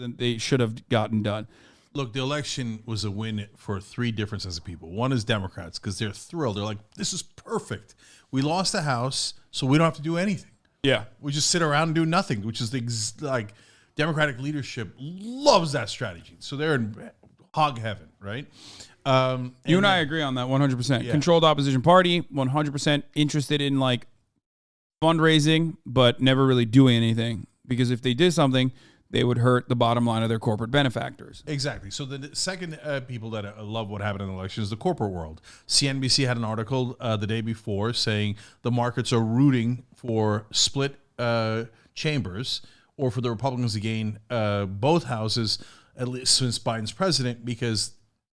than they should have gotten done. Look, the election was a win for three different sets of people. One is Democrats because they're thrilled. They're like, this is perfect. We lost the House, so we don't have to do anything. Yeah. We just sit around and do nothing, which is like Democratic leadership loves that strategy. So they're in hog heaven, right? You and I agree on that 100%. Yeah. Controlled opposition party, 100% interested in like fundraising, but never really doing anything. Because if they did something, they would hurt the bottom line of their corporate benefactors. Exactly. So the second people that love what happened in the election is the corporate world. CNBC had an article the day before saying the markets are rooting for split chambers or for the Republicans to gain both houses, at least since Biden's president, because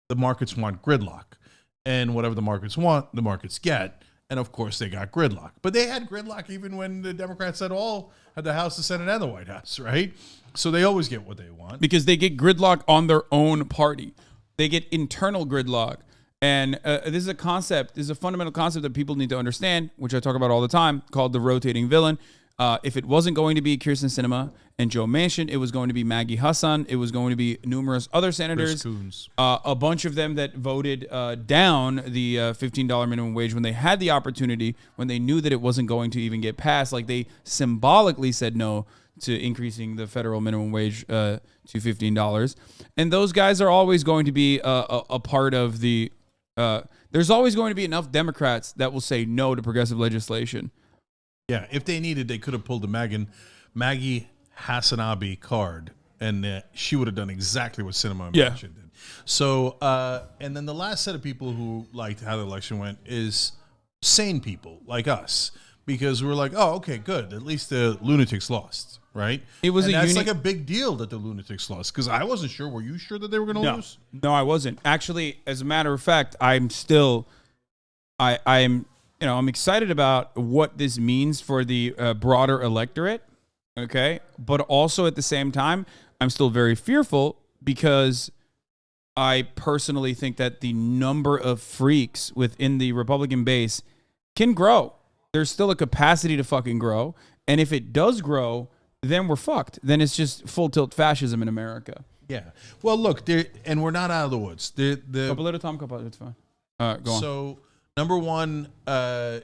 the markets want gridlock. And whatever the markets want, the markets get. And, of course, they got gridlock. But they had gridlock even when the Democrats had the House, the Senate, and the White House, right? So they always get what they want. Because they get gridlock on their own party. They get internal gridlock. And this is a concept, this is a fundamental concept that people need to understand, which I talk about all the time, called the rotating villain. If it wasn't going to be Kyrsten Sinema and Joe Manchin, it was going to be Maggie Hassan. It was going to be numerous other senators. A bunch of them that voted down the $15 minimum wage when they had the opportunity, when they knew that it wasn't going to even get passed. Like they symbolically said no to increasing the federal minimum wage to $15. And those guys are always going to be a part of the... there's always going to be enough Democrats that will say no to progressive legislation. Yeah, if they needed, they could have pulled the Maggie Hasanabi card, and she would have done exactly what Sinema and Manchin did. So, and then the last set of people who liked how the election went is sane people like us, because we're like, oh, okay, good. At least the lunatics lost, right? That's like a big deal that the lunatics lost, because I wasn't sure. Were you sure that they were going to lose? No, I wasn't. Actually, as a matter of fact, I'm excited about what this means for the broader electorate, okay? But also at the same time, I'm still very fearful because I personally think that the number of freaks within the Republican base can grow. There's still a capacity to fucking grow. And if it does grow, then we're fucked. Then it's just full tilt fascism in America. Yeah. Well, look, and we're not out of the woods. Couple at a time, it's fine. Go on. So... Number one, I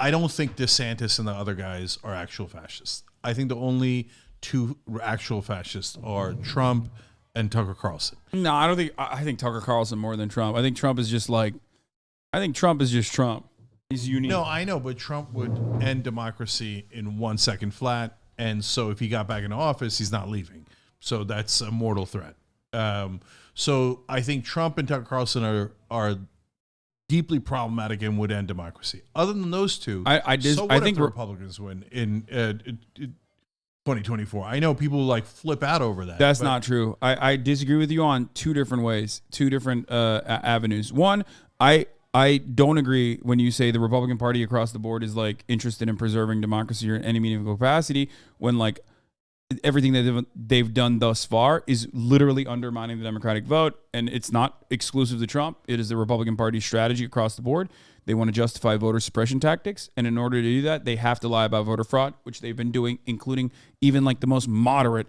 don't think DeSantis and the other guys are actual fascists. I think the only two actual fascists are Trump and Tucker Carlson. No, I don't think. I think Tucker Carlson more than Trump. I think Trump is just Trump. He's unique. No, I know, but Trump would end democracy in 1 second flat. And so if he got back into office, he's not leaving. So that's a mortal threat. So I think Trump and Tucker Carlson are deeply problematic and would end democracy. Other than those two, I think the Republicans win in 2024. I know people like flip out over that. That's not true. I disagree with you on two different ways, two different avenues. One, I don't agree when you say the Republican Party across the board is like interested in preserving democracy or in any meaningful capacity, when like everything that they've done thus far is literally undermining the Democratic vote. And it's not exclusive to Trump. It is the Republican Party's strategy across the board. They want to justify voter suppression tactics. And in order to do that, they have to lie about voter fraud, which they've been doing, including even like the most moderate,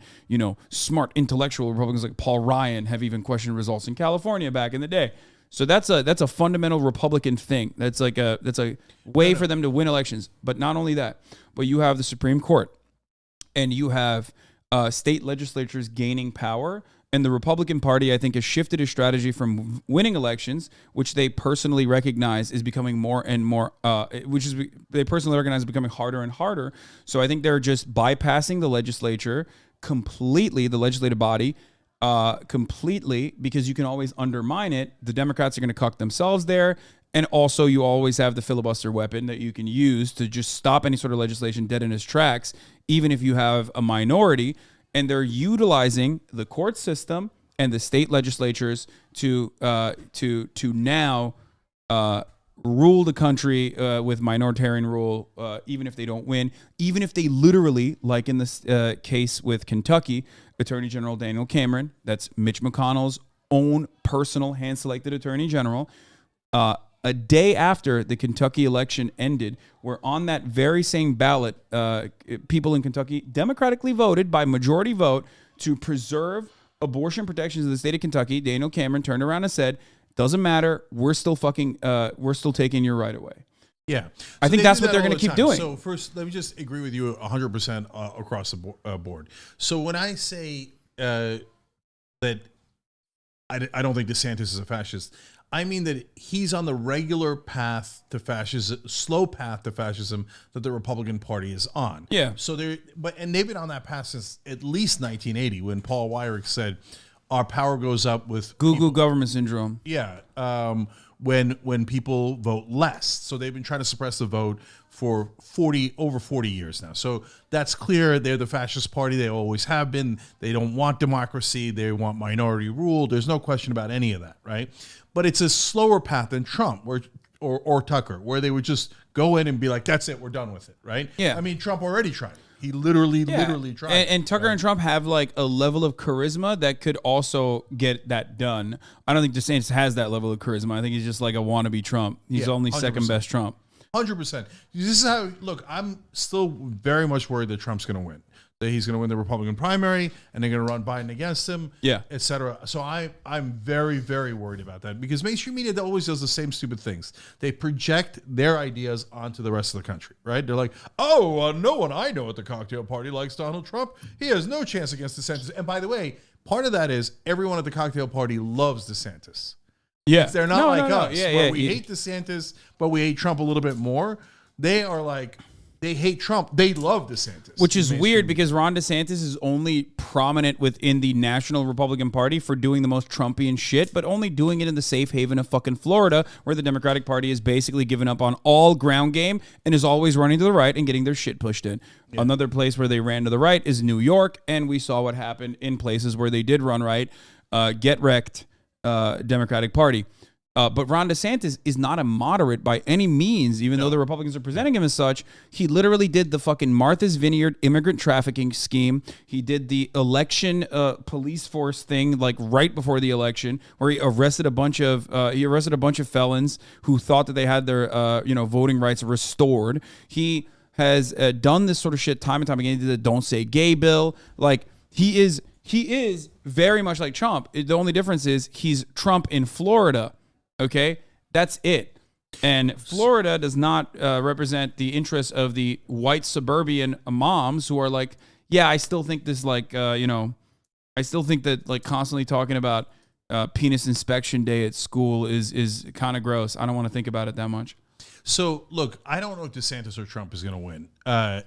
smart intellectual Republicans like Paul Ryan have even questioned results in California back in the day. So that's a fundamental Republican thing. That's a way for them to win elections. But not only that, but you have the Supreme Court. And you have state legislatures gaining power. And the Republican Party, I think, has shifted its strategy from winning elections, which they personally recognize is becoming more and more, they personally recognize is becoming harder and harder. So I think they're just bypassing the legislature completely, the legislative body, completely, because you can always undermine it. The Democrats are going to cuck themselves there. And also, you always have the filibuster weapon that you can use to just stop any sort of legislation dead in its tracks, even if you have a minority. And they're utilizing the court system and the state legislatures to now rule the country with minoritarian rule, even if they don't win, even if they literally, like in this case with Kentucky, Attorney General Daniel Cameron, that's Mitch McConnell's own personal hand-selected Attorney General, a day after the Kentucky election ended, where on that very same ballot, people in Kentucky democratically voted by majority vote to preserve abortion protections in the state of Kentucky, Daniel Cameron turned around and said, doesn't matter. We're still taking your right away. Yeah. I think that's what they're going to keep doing. So first, let me just agree with you 100% across the board. So when I say that I don't think DeSantis is a fascist, I mean that he's on the regular path to fascism, slow path to fascism that the Republican Party is on. Yeah. So and they've been on that path since at least 1980 when Paul Weyrich said, our power goes up with Google government syndrome. Yeah. When people vote less. So they've been trying to suppress the vote for over 40 years now. So that's clear. They're the fascist party. They always have been. They don't want democracy. They want minority rule. There's no question about any of that, right? But it's a slower path than Trump or Tucker, where they would just go in and be like, that's it, we're done with it, right? Yeah. I mean, Trump already tried it. He literally tried. And Tucker and Trump have like a level of charisma that could also get that done. I don't think DeSantis has that level of charisma. I think he's just like a wannabe Trump. He's only 100%. Second best Trump. 100%. This is how, look, I'm still very much worried that Trump's going to win. That he's going to win the Republican primary and they're going to run Biden against him, et cetera. So I'm very, very worried about that because mainstream media always does the same stupid things. They project their ideas onto the rest of the country, right? They're like, no one I know at the cocktail party likes Donald Trump. He has no chance against DeSantis. And by the way, part of that is everyone at the cocktail party loves DeSantis. Yeah. They're not like us, where we hate DeSantis, but we hate Trump a little bit more. They are like... They hate Trump. They love DeSantis. Which is weird because Ron DeSantis is only prominent within the National Republican Party for doing the most Trumpian shit, but only doing it in the safe haven of fucking Florida, where the Democratic Party has basically given up on all ground game and is always running to the right and getting their shit pushed in. Yeah. Another place where they ran to the right is New York, and we saw what happened in places where they did run right. Get wrecked, Democratic Party. But Ron DeSantis is not a moderate by any means, even though the Republicans are presenting him as such. He literally did the fucking Martha's Vineyard immigrant trafficking scheme. He did the election police force thing like right before the election, where he arrested a bunch of felons who thought that they had their voting rights restored. He has done this sort of shit time and time again. He did the Don't Say Gay bill. Like he is very much like Trump. The only difference is he's Trump in Florida. Okay, that's it. And Florida does not represent the interests of the white suburban moms who are like, yeah, I still think this I still think that like constantly talking about penis inspection day at school is kind of gross. I don't want to think about it that much. So, look, I don't know if DeSantis or Trump is going to win.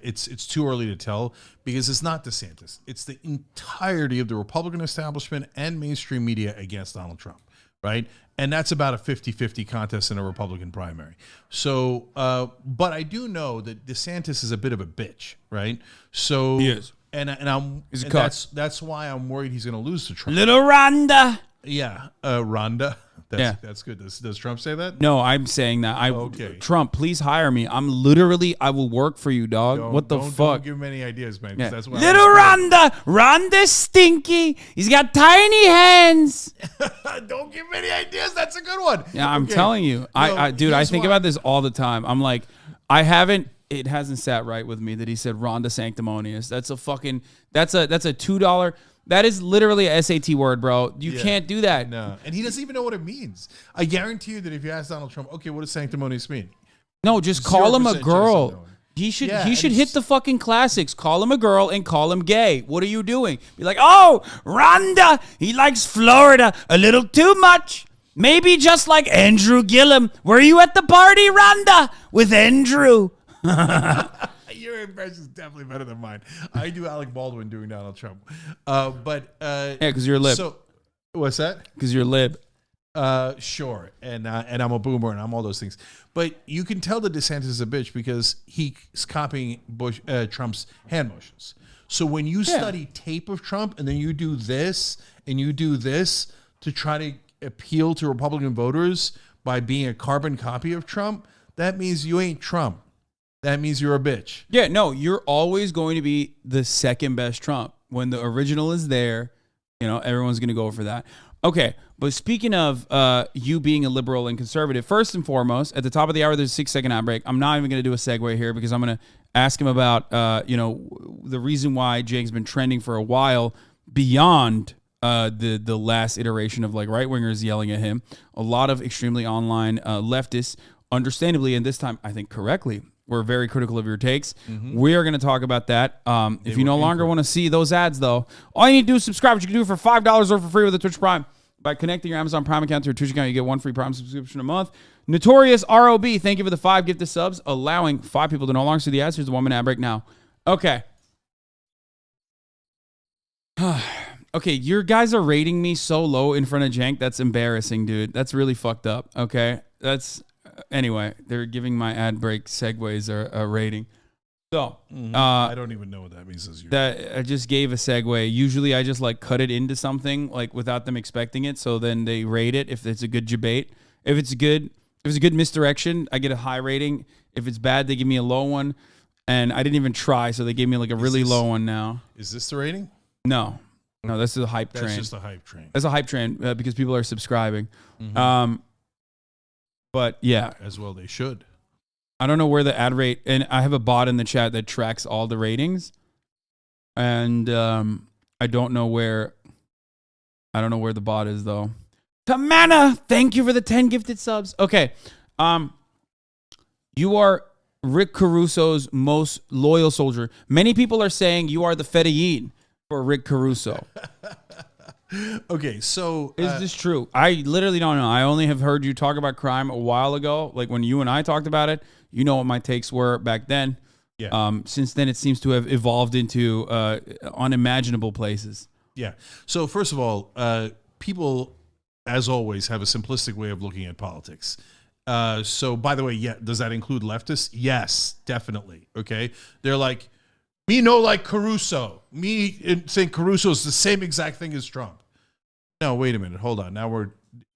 It's too early to tell because it's not DeSantis. It's the entirety of the Republican establishment and mainstream media against Donald Trump. Right. And that's about a 50-50 contest in a Republican primary. So, but I do know that DeSantis is a bit of a bitch. Right. So he is. And that's why I'm worried he's going to lose to Trump. Little Rhonda. Yeah. Rhonda. That's good. Does Trump say that? No, I'm saying that. Okay. Trump, please hire me. I will work for you, dog. What the fuck? Don't give him any ideas, man. Yeah. That's what Little Rhonda. Rhonda's stinky. He's got tiny hands. Don't give him any ideas. That's a good one. Yeah, I'm telling you. I think about this all the time. I'm like, it hasn't sat right with me that he said Rhonda sanctimonious. That's a $2. That is literally a SAT word, bro. You can't do that. No. And he doesn't even know what it means. I guarantee you that if you ask Donald Trump, okay, what does sanctimonious mean? No, just call him a girl. He should hit the fucking classics. Call him a girl and call him gay. What are you doing? Be like, oh, Rhonda, he likes Florida a little too much. Maybe just like Andrew Gillum. Were you at the party, Rhonda, with Andrew? Your impression is definitely better than mine. I do Alec Baldwin doing Donald Trump. Because you're a lib. So, what's that? Because you're a lib. Sure. And I'm a boomer and I'm all those things. But you can tell that DeSantis is a bitch because he's copying Trump's hand motions. So when you study tape of Trump and then you do this and you do this to try to appeal to Republican voters by being a carbon copy of Trump, that means you ain't Trump. That means you're a bitch. Yeah, no, you're always going to be the second best Trump. When the original is there, everyone's going to go for that. Okay, but speaking of you being a liberal and conservative, first and foremost, at the top of the hour, there's a 6-second ad break. I'm not even going to do a segue here because I'm going to ask him about, the reason why Jake's been trending for a while beyond the last iteration of like right wingers yelling at him. A lot of extremely online leftists, understandably, and this time I think correctly, were very critical of your takes. We are going to talk about that. If you no longer want to see those ads, though, all you need to do is subscribe. Which you can do for $5 or for free with a Twitch Prime. By connecting your Amazon Prime account to your Twitch account, you get 1 free Prime subscription a month. Notorious ROB, thank you for the 5 gifted subs, allowing 5 people to no longer see the ads. Here's the 1 minute ad break now. Okay. Okay, your guys are rating me so low in front of Cenk. That's embarrassing, dude. That's really fucked up. Okay, that's anyway. They're giving my ad break segues a rating. So I don't even know what that means. That I just gave a segue. Usually, I just like cut it into something like without them expecting it. So then they rate it if it's a good debate. If it's a good misdirection, I get a high rating. If it's bad, they give me a low one. And I didn't even try, so they gave me like a really low one now. Is this the rating? No, that's the hype train. That's just a hype train. That's a hype train because people are subscribing. But yeah, as well they should. I don't know where the ad rate, and I have a bot in the chat that tracks all the ratings, and I don't know where the bot is though. Tamana, thank you for the 10 gifted subs. Okay, you are Rick Caruso's most loyal soldier. Many people are saying you are the Fedayeen for Rick Caruso. Okay, so is this true? I literally don't know. I only have heard you talk about crime a while ago, like when you and I talked about it. You know what my takes were back then. Yeah. Since then, it seems to have evolved into unimaginable places. Yeah. So first of all, people, as always, have a simplistic way of looking at politics. So by the way, yeah, does that include leftists? Yes, definitely. Okay, they're like, me no like Caruso. Me think Caruso is the same exact thing as Trump. No, wait a minute. Hold on. Now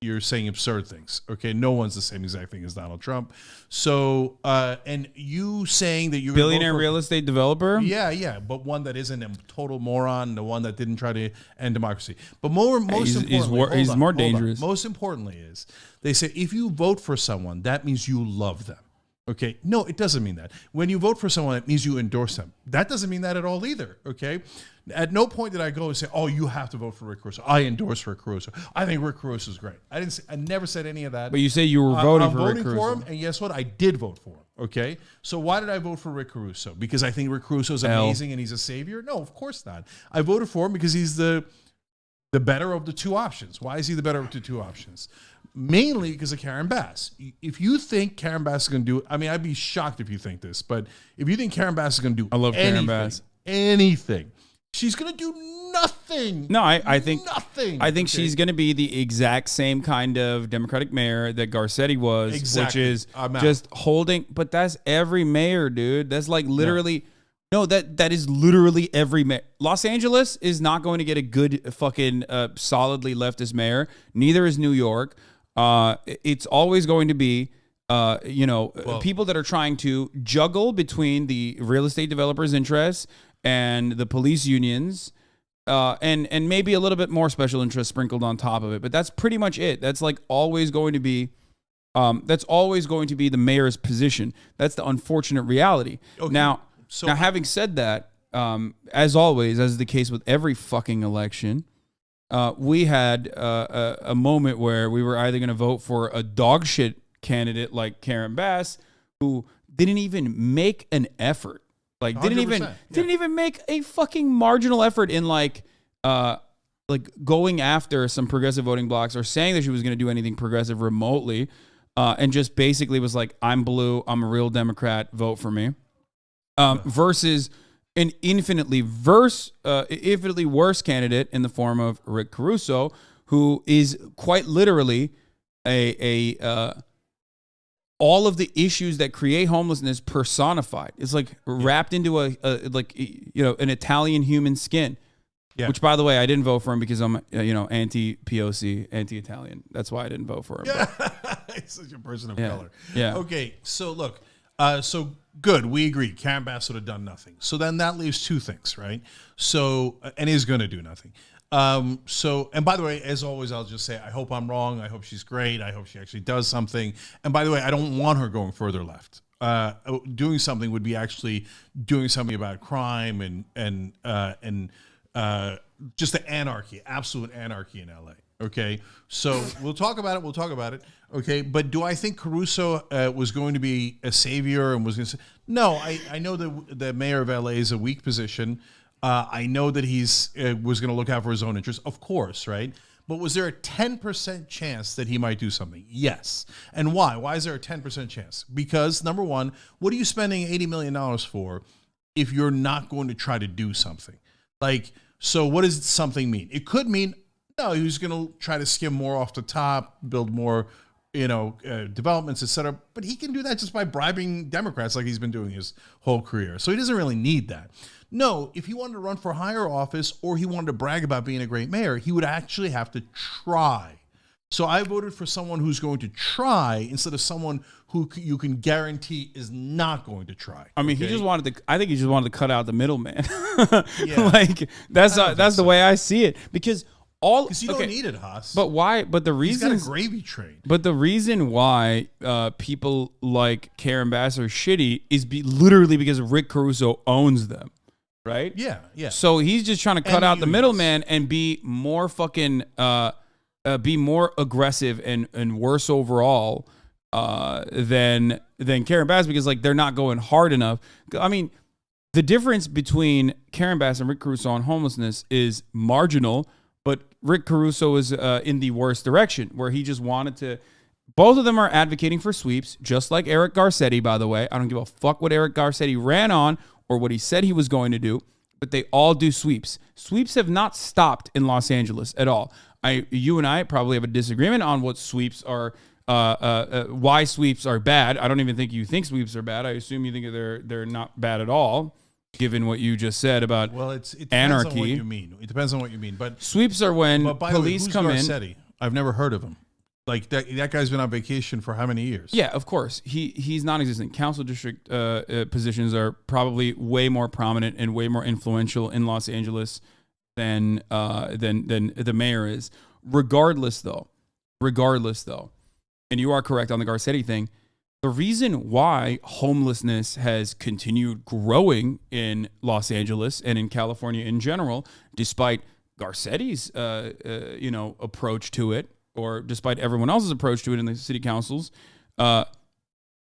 you're saying absurd things. Okay, no one's the same exact thing as Donald Trump. So, and you saying that you're billionaire real estate developer? Yeah, but one that isn't a total moron, the one that didn't try to end democracy. But most importantly, he's more dangerous. Most importantly is they say if you vote for someone, that means you love them. Okay, no, it doesn't mean that. When you vote for someone, it means you endorse them. That doesn't mean that at all either. Okay, at no point did I go and say, "Oh, you have to vote for Rick Caruso." I endorse Rick Caruso. I think Rick Caruso is great. I never said any of that. But you say you were voting for Rick Caruso. I'm voting for him, and guess what? I did vote for him. Okay, so why did I vote for Rick Caruso? Because I think Rick Caruso is amazing and he's a savior? No, of course not. I voted for him because he's the better of the two options. Why is he the better of the two options? Mainly because of Karen Bass. If you think Karen Bass is going to do, I mean, I'd be shocked if you think this, but if you think Karen Bass is going to do, I love Karen Bass. Anything, she's going to do nothing. No, I think nothing. I think she's going to be the exact same kind of Democratic mayor that Garcetti was, exactly. Which is just holding. But that's every mayor, dude. That's like literally. No, that is literally every mayor. Los Angeles is not going to get a good fucking solidly leftist mayor. Neither is New York. It's always going to be, people that are trying to juggle between the real estate developers' interests and the police unions, and maybe a little bit more special interest sprinkled on top of it. But that's pretty much it. That's like always going to be. That's always going to be the mayor's position. That's the unfortunate reality. Okay. Now, having said that, as always, as is the case with every fucking election, we had a moment where we were either going to vote for a dog shit candidate like Karen Bass, who didn't even make an effort, like didn't even make a fucking marginal effort in like going after some progressive voting blocks or saying that she was going to do anything progressive remotely, and just basically was like, I'm blue, I'm a real Democrat, vote for me. Versus an infinitely worse candidate in the form of Rick Caruso, who is quite literally all of the issues that create homelessness personified. It's like wrapped into an Italian human skin. Yeah. Which, by the way, I didn't vote for him because I'm anti-POC, anti-Italian. That's why I didn't vote for him. Yeah. He's such a person of color. Yeah. Okay, so look, good, we agree. Karen Bass would have done nothing. So then that leaves two things, right? So, and is going to do nothing. And by the way, as always, I'll just say, I hope I'm wrong. I hope she's great. I hope she actually does something. And by the way, I don't want her going further left. Doing something would be actually doing something about crime and just the anarchy, absolute anarchy in LA. Okay, so we'll talk about it. Okay, but do I think Caruso was going to be a savior and was going to say no? I know that the mayor of LA is a weak position. I know that he's was going to look out for his own interests, of course, right? But was there a 10% chance that he might do something? Yes. And why? Why is there a 10% chance? Because number one, what are you spending $80 million for if you're not going to try to do something? Like, so what does something mean? It could mean, no, he was going to try to skim more off the top, build more, developments, et cetera. But he can do that just by bribing Democrats like he's been doing his whole career. So he doesn't really need that. No, if he wanted to run for higher office or he wanted to brag about being a great mayor, he would actually have to try. So I voted for someone who's going to try instead of someone who you can guarantee is not going to try. I mean, okay? I think he just wanted to cut out the middleman. Yeah. Like that's the way I see it, because you don't need it, Haas. But why? But the reason he's got a gravy train. But the reason why people like Karen Bass are shitty is literally because Rick Caruso owns them. Right? Yeah, yeah. So he's just trying to cut out the middleman and be more fucking, be more aggressive and worse overall than Karen Bass, because like they're not going hard enough. I mean, the difference between Karen Bass and Rick Caruso on homelessness is marginal, but Rick Caruso is in the worst direction, where he just wanted to. Both of them are advocating for sweeps, just like Eric Garcetti, by the way. I don't give a fuck what Eric Garcetti ran on or what he said he was going to do, but they all do sweeps. Sweeps have not stopped in Los Angeles at all. You and I probably have a disagreement on what sweeps are, why sweeps are bad. I don't even think you think sweeps are bad. I assume you think they're not bad at all, given what you just said about it depends anarchy. On what you mean. It depends on what you mean. But sweeps are when police come Garcetti? in. I've never heard of him. Like that guy's been on vacation for how many years? Yeah, of course. He's non-existent. Council district positions are probably way more prominent and way more influential in Los Angeles than the mayor is. Regardless though, and you are correct on the Garcetti thing, the reason why homelessness has continued growing in Los Angeles and in California in general, despite Garcetti's approach to it, or despite everyone else's approach to it in the city councils,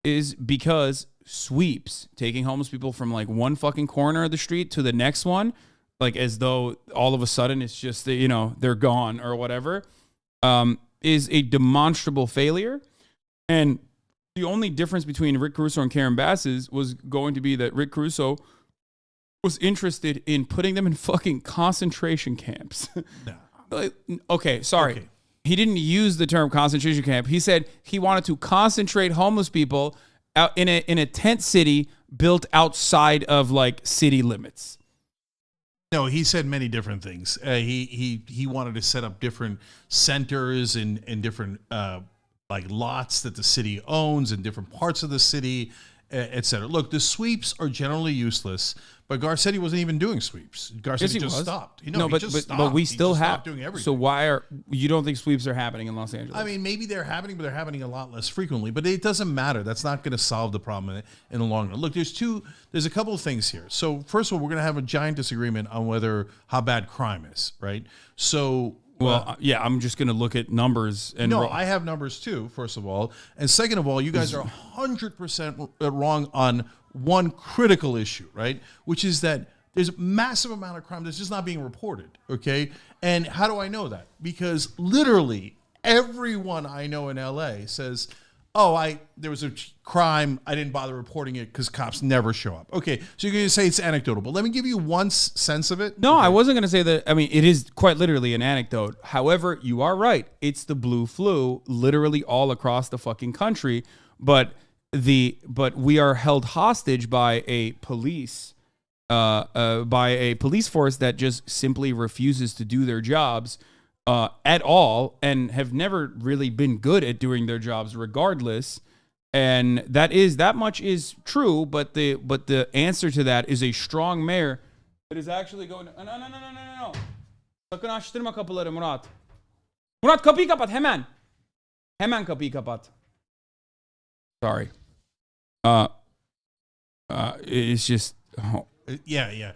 is because sweeps, taking homeless people from like one fucking corner of the street to the next one, like as though all of a sudden it's just, they're gone or whatever, is a demonstrable failure. And the only difference between Rick Caruso and Karen Bass's was going to be that Rick Caruso was interested in putting them in fucking concentration camps. No. Okay, sorry. Okay. He didn't use the term concentration camp. He said he wanted to concentrate homeless people out in a tent city built outside of like city limits. No, he said many different things. He wanted to set up different centers in different like lots that the city owns in different parts of the city, et cetera. Look, the sweeps are generally useless, but Garcetti wasn't even doing sweeps. Garcetti just stopped. But we still have doing everything. So why you don't think sweeps are happening in Los Angeles? I mean, maybe they're happening, but they're happening a lot less frequently. But it doesn't matter. That's not going to solve the problem in the long run. Look, there's a couple of things here. So first of all, we're going to have a giant disagreement on how bad crime is, right? So. Well, yeah, I'm just going to look at numbers. I have numbers too, first of all. And second of all, you guys are 100% wrong on one critical issue, right? Which is that there's a massive amount of crime that's just not being reported, okay? And how do I know that? Because literally everyone I know in LA says, there was a crime, I didn't bother reporting it because cops never show up. Okay, so you're going to say it's anecdotal, but let me give you one sense of it. No, okay. I wasn't going to say that. I mean, it is quite literally an anecdote. However, you are right. It's the blue flu literally all across the fucking country, but we are held hostage by a police force that just simply refuses to do their jobs at all, and have never really been good at doing their jobs regardless. And that much is true, but the answer to that is a strong mayor that is actually going no. Sakın açtırma kapıları Murat. Murat, kapıyı kapat hemen. Hemen kapıyı kapat. Sorry. It's just Yeah.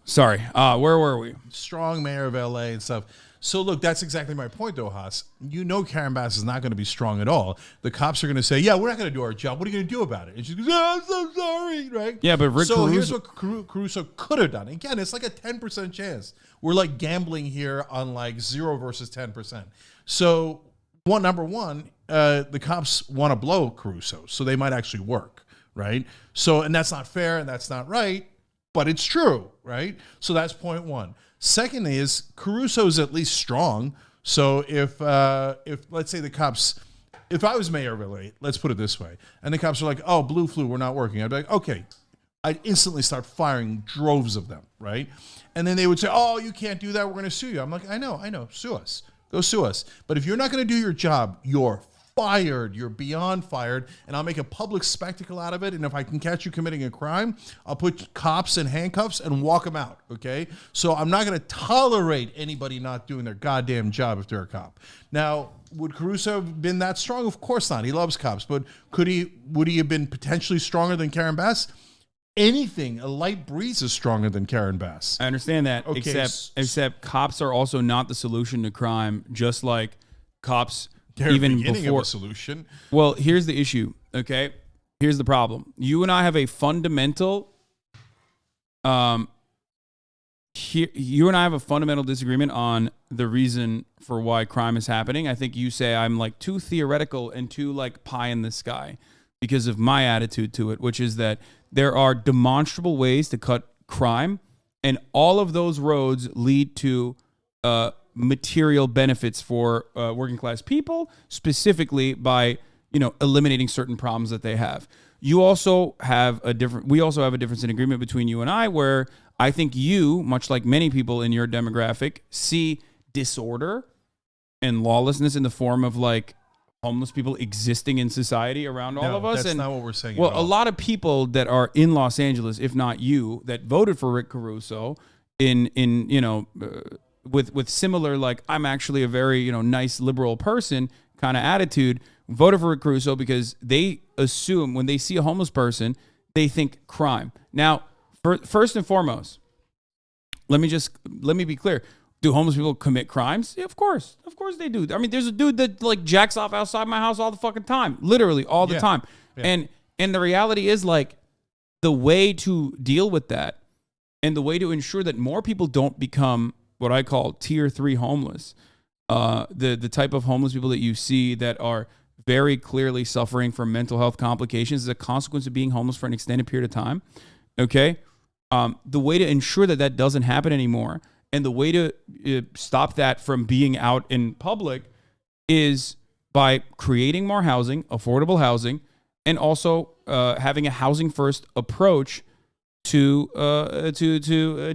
Sorry. Where were we? Strong mayor of LA and stuff. So look, that's exactly my point, though, Haas. You know, Karen Bass is not going to be strong at all. The cops are going to say, "Yeah, we're not going to do our job. What are you going to do about it?" And she goes, "Oh, I'm so sorry," right? Yeah, but Rick Caruso. Here's what Caruso could have done. Again, it's like a 10% chance. We're like gambling here on like 0 versus 10%. So number one, the cops want to blow Caruso, so they might actually work, right? So, and that's not fair and that's not right, but it's true, right? So that's point one. Second is Caruso is at least strong. So if let's say the cops, if I was mayor of LA, let's put it this way, and the cops are like, "Oh, blue flu, we're not working," I'd be like, "Okay." I'd instantly start firing droves of them, right? And then they would say, "Oh, you can't do that. We're going to sue you." I'm like, I know. Sue us. Go sue us. But if you're not going to do your job, you're fired. You're beyond fired. And I'll make a public spectacle out of it. And if I can catch you committing a crime, I'll put cops in handcuffs and walk them out, okay? So I'm not going to tolerate anybody not doing their goddamn job if they're a cop. Now, would Caruso have been that strong? Of course not. He loves cops. But would he have been potentially stronger than Karen Bass? Anything, a light breeze is stronger than Karen Bass. I understand that, okay. except cops are also not the solution to crime, just like cops even before. Of a solution. Well, here's the issue, okay? Here's the problem. You and I have a fundamental disagreement on the reason for why crime is happening. I think you say I'm like too theoretical and too like pie in the sky because of my attitude to it, which is that there are demonstrable ways to cut crime, and all of those roads lead to material benefits for working class people, specifically by eliminating certain problems that they have. We also have a difference in agreement between you and I, where I think you, much like many people in your demographic, see disorder and lawlessness in the form of like homeless people existing in society around all of us. That's not what we're saying. Well, a lot of people that are in Los Angeles, if not you, that voted for Rick Caruso with similar, like, I'm actually a very, nice liberal person kind of attitude, voted for Rick Caruso because they assume when they see a homeless person, they think crime. Now, first and foremost, let me be clear. Do homeless people commit crimes? Yeah, of course they do. I mean, there's a dude that like jacks off outside my house all the fucking time, literally all the time. Yeah. And the reality is, like, the way to deal with that and the way to ensure that more people don't become what I call tier 3 homeless, the type of homeless people that you see that are very clearly suffering from mental health complications as a consequence of being homeless for an extended period of time. Okay, the way to ensure that that doesn't happen anymore, and the way to stop that from being out in public, is by creating more housing, affordable housing, and also having a housing first approach to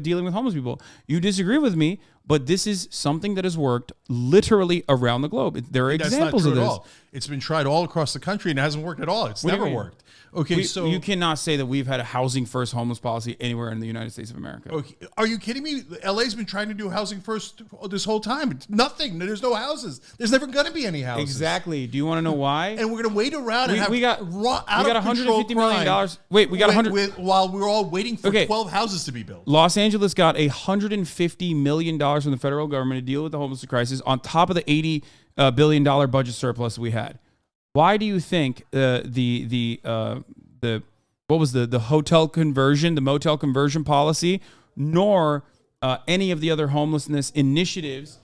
dealing with homeless people. You disagree with me, but this is something that has worked literally around the globe. There are examples of this. At all. It's been tried all across the country and it hasn't worked at all. It's never worked. Okay, so you cannot say that we've had a housing first homeless policy anywhere in the United States of America. Okay, are you kidding me? LA's been trying to do housing first this whole time. It's nothing. There's no houses. There's never going to be any houses. Exactly. Do you want to know why? And we're going to wait around and we got $150 million. Wait, we got while we're all waiting for 12 houses to be built. Los Angeles got $150 million from the federal government to deal with the homeless crisis on top of the $80 billion budget surplus we had. Why do you think the hotel conversion, the motel conversion policy, nor any of the other homelessness initiatives?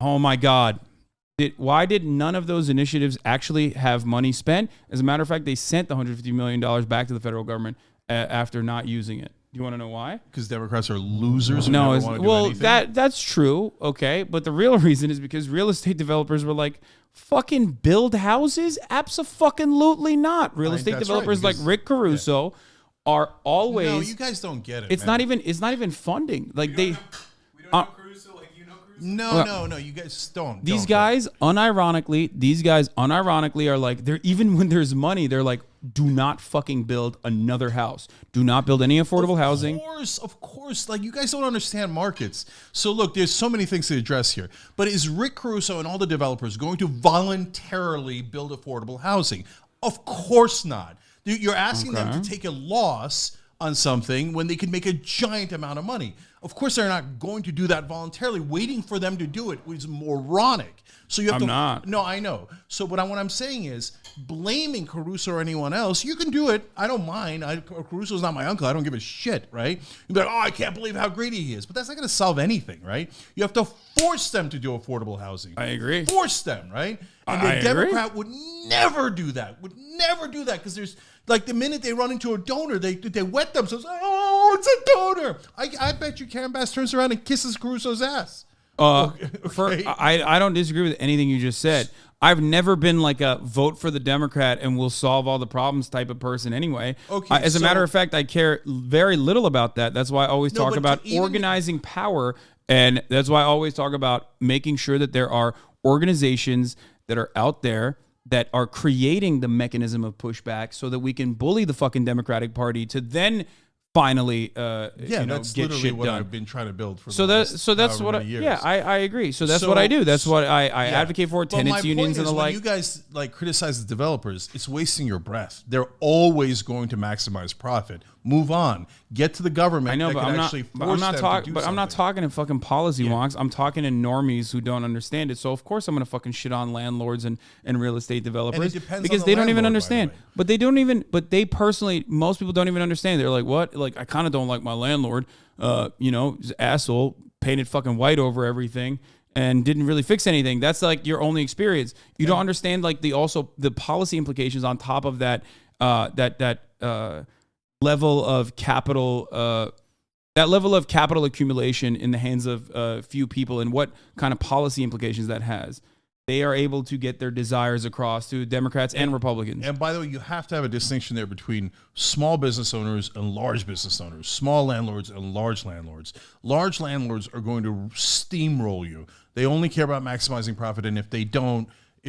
Oh my God. Why did none of those initiatives actually have money spent? As a matter of fact, they sent the $150 million back to the federal government after not using it. Do you want to know why? Because Democrats are losers. No, that's true. Okay, but the real reason is because real estate developers were like, "Fucking build houses? Absolutely not." Real estate developers like Rick Caruso are always. No, you guys don't get it. It's not even funding. Like we don't know Caruso like you know Caruso. No. You guys don't. These guys unironically are like, they're, even when there's money, they're like, do not fucking build another house. Do not build any affordable housing. Of course. Like, you guys don't understand markets. So look, there's so many things to address here. But is Rick Caruso and all the developers going to voluntarily build affordable housing? Of course not. You're asking them to take a loss on something when they could make a giant amount of money. Of course, they're not going to do that voluntarily. Waiting for them to do it was moronic. So you have to. Not. No, I know. So, what I'm saying is, blaming Caruso or anyone else, you can do it. I don't mind. Caruso's not my uncle. I don't give a shit, right? You'd be like, oh, I can't believe how greedy he is. But that's not going to solve anything, right? You have to force them to do affordable housing. I agree. Force them, right? And I the Democrat would never do that. Because there's like the minute they run into a donor, they wet themselves. Oh, it's a donor. I bet you Karen Bass turns around and kisses Caruso's ass. I don't disagree with anything you just said. I've never been like a vote for the Democrat and we'll solve all the problems type of person anyway. Okay, As a matter of fact, I care very little about that. That's why I always talk about organizing power. And that's why I always talk about making sure that there are organizations that are out there that are creating the mechanism of pushback so that we can bully the fucking Democratic Party to then finally that's get literally shit what done. I've been trying to build for that's what I agree. So that's what I do. That's what I advocate for, tenants unions and the like. When you guys like criticize the developers, it's wasting your breath. They're always going to maximize profit. Move on. Get to the government. I know, but I'm not talking in fucking policy wonks. I'm talking in normies who don't understand it. So of course I'm gonna fucking shit on landlords and real estate developers because they don't even understand. But they don't even. But they personally, most people don't even understand. They're like, what? Like I kind of don't like my landlord. He's an asshole. Painted fucking white over everything. And didn't really fix anything. That's like your only experience. You don't understand like the policy implications on top of that level of capital accumulation in the hands of few people and what kind of policy implications that has. They are able to get their desires across to Democrats and Republicans. And by the way, you have to have a distinction there between small business owners and large business owners, small landlords and large landlords. Large landlords are going to steamroll you. They only care about maximizing profit, and if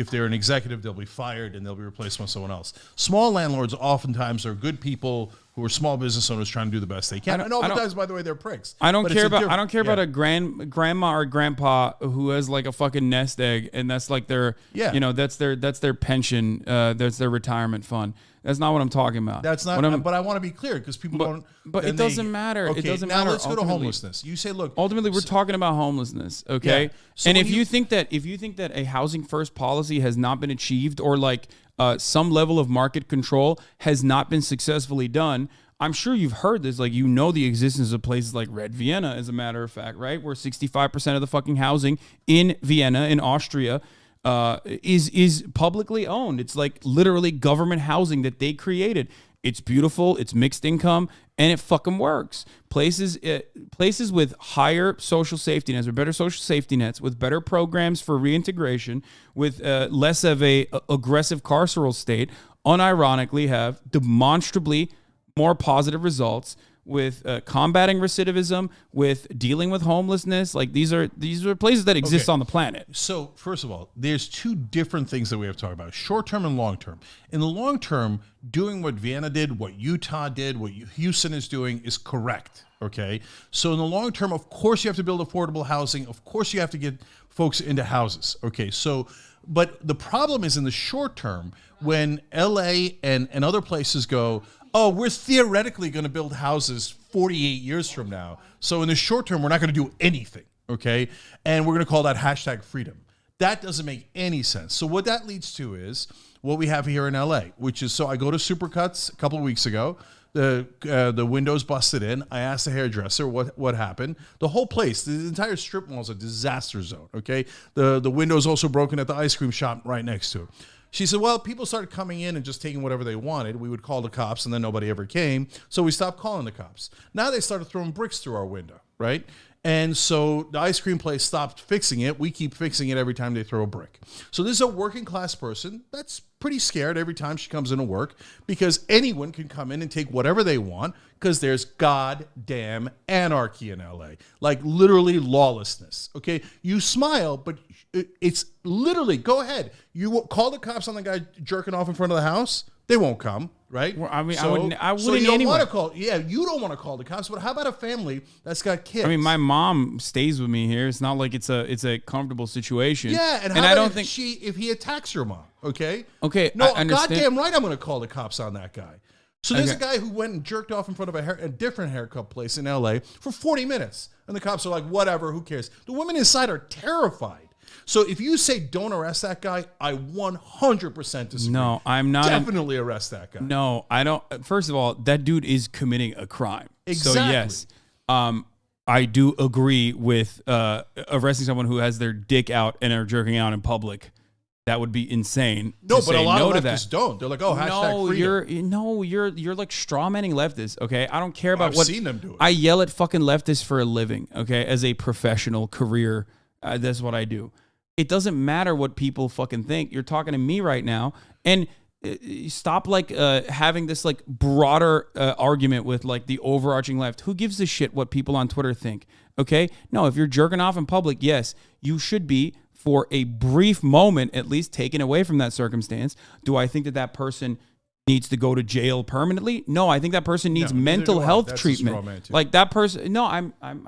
they're an executive, they'll be fired and they'll be replaced by someone else. Small landlords oftentimes are good people who are small business owners trying to do the best they can. And oftentimes, by the way, they're pricks. I don't care about a grandma or grandpa who has like a fucking nest egg, and that's like their that's their pension, that's their retirement fund. That's not what I'm talking about. That's not. But I want to be clear because people don't. But it doesn't matter. Okay, it doesn't now matter. Let's go to homelessness. You say, look. Ultimately, we're talking about homelessness, okay? Yeah. So and if you think that a housing first policy has not been achieved, or like some level of market control has not been successfully done, I'm sure you've heard this. Like the existence of places like Red Vienna, as a matter of fact, right? Where 65% of the fucking housing in Vienna, in Austria, is publicly owned. It's like literally government housing that they created. It's beautiful. It's mixed income, and it fucking works. Places with higher social safety nets, or better social safety nets, with better programs for reintegration, with less of a aggressive carceral state, unironically have demonstrably more positive results with combating recidivism, with dealing with homelessness. Like these are places that exist on the planet. So first of all, there's two different things that we have to talk about: short-term and long-term. In the long term, doing what Vienna did, what Utah did, what Houston is doing is correct. Okay. So in the long term, of course, you have to build affordable housing. Of course, you have to get folks into houses. Okay. So, but the problem is in the short term when LA and other places go, oh, we're theoretically going to build houses 48 years from now. So in the short term, we're not going to do anything, okay? And we're going to call that hashtag freedom. That doesn't make any sense. So what that leads to is what we have here in LA, which is, so I go to Supercuts a couple of weeks ago. The windows busted in. I asked the hairdresser what happened. The whole place, the entire strip mall is a disaster zone, okay? The window's also broken at the ice cream shop right next to it. She said, well, people started coming in and just taking whatever they wanted. We would call the cops, and then nobody ever came. So we stopped calling the cops. Now they started throwing bricks through our window, right? And so the ice cream place stopped fixing it. We keep fixing it every time they throw a brick. So this is a working class person that's pretty scared every time she comes into work because anyone can come in and take whatever they want because there's goddamn anarchy in LA. Like literally lawlessness. Okay? You smile, but it's literally, go ahead. You call the cops on the guy jerking off in front of the house. They won't come. right? Well, I mean, so, I wouldn't so you don't anyway. want to call. Yeah, you don't want to call the cops. But how about a family that's got kids? I mean, my mom stays with me here. It's not like it's a comfortable situation. yeah, and how I about don't if think if he attacks your mom? Okay, No, no, I understand. goddamn right, I'm going to call the cops on that guy. So there's Okay. a guy who went and jerked off in front of a different haircut place in L.A. for 40 minutes, and the cops are like, whatever, who cares? The women inside are terrified. So if you say don't arrest that guy, I 100% disagree. No, I'm not. Definitely arrest that guy. No, I don't. First of all, that dude is committing a crime. Exactly. So yes, I do agree with arresting someone who has their dick out and are jerking out in public. That would be insane. No, to but a say lot no of to that. leftists don't. They're like, oh, hashtag freedom. You're like strawmanning leftists. Okay, I don't care about I've what seen them do it. I yell at fucking leftists for a living. Okay, as a professional career, that's what I do. It doesn't matter what people fucking think. You're talking to me right now, and stop like having this like broader argument with like the overarching left. Who gives a shit what people on Twitter think? Okay, no, if you're jerking off in public, yes, you should be, for a brief moment at least, taken away from that circumstance. Do I think that that person needs to go to jail permanently? No, I think that person needs mental health treatment. Like that person. No, I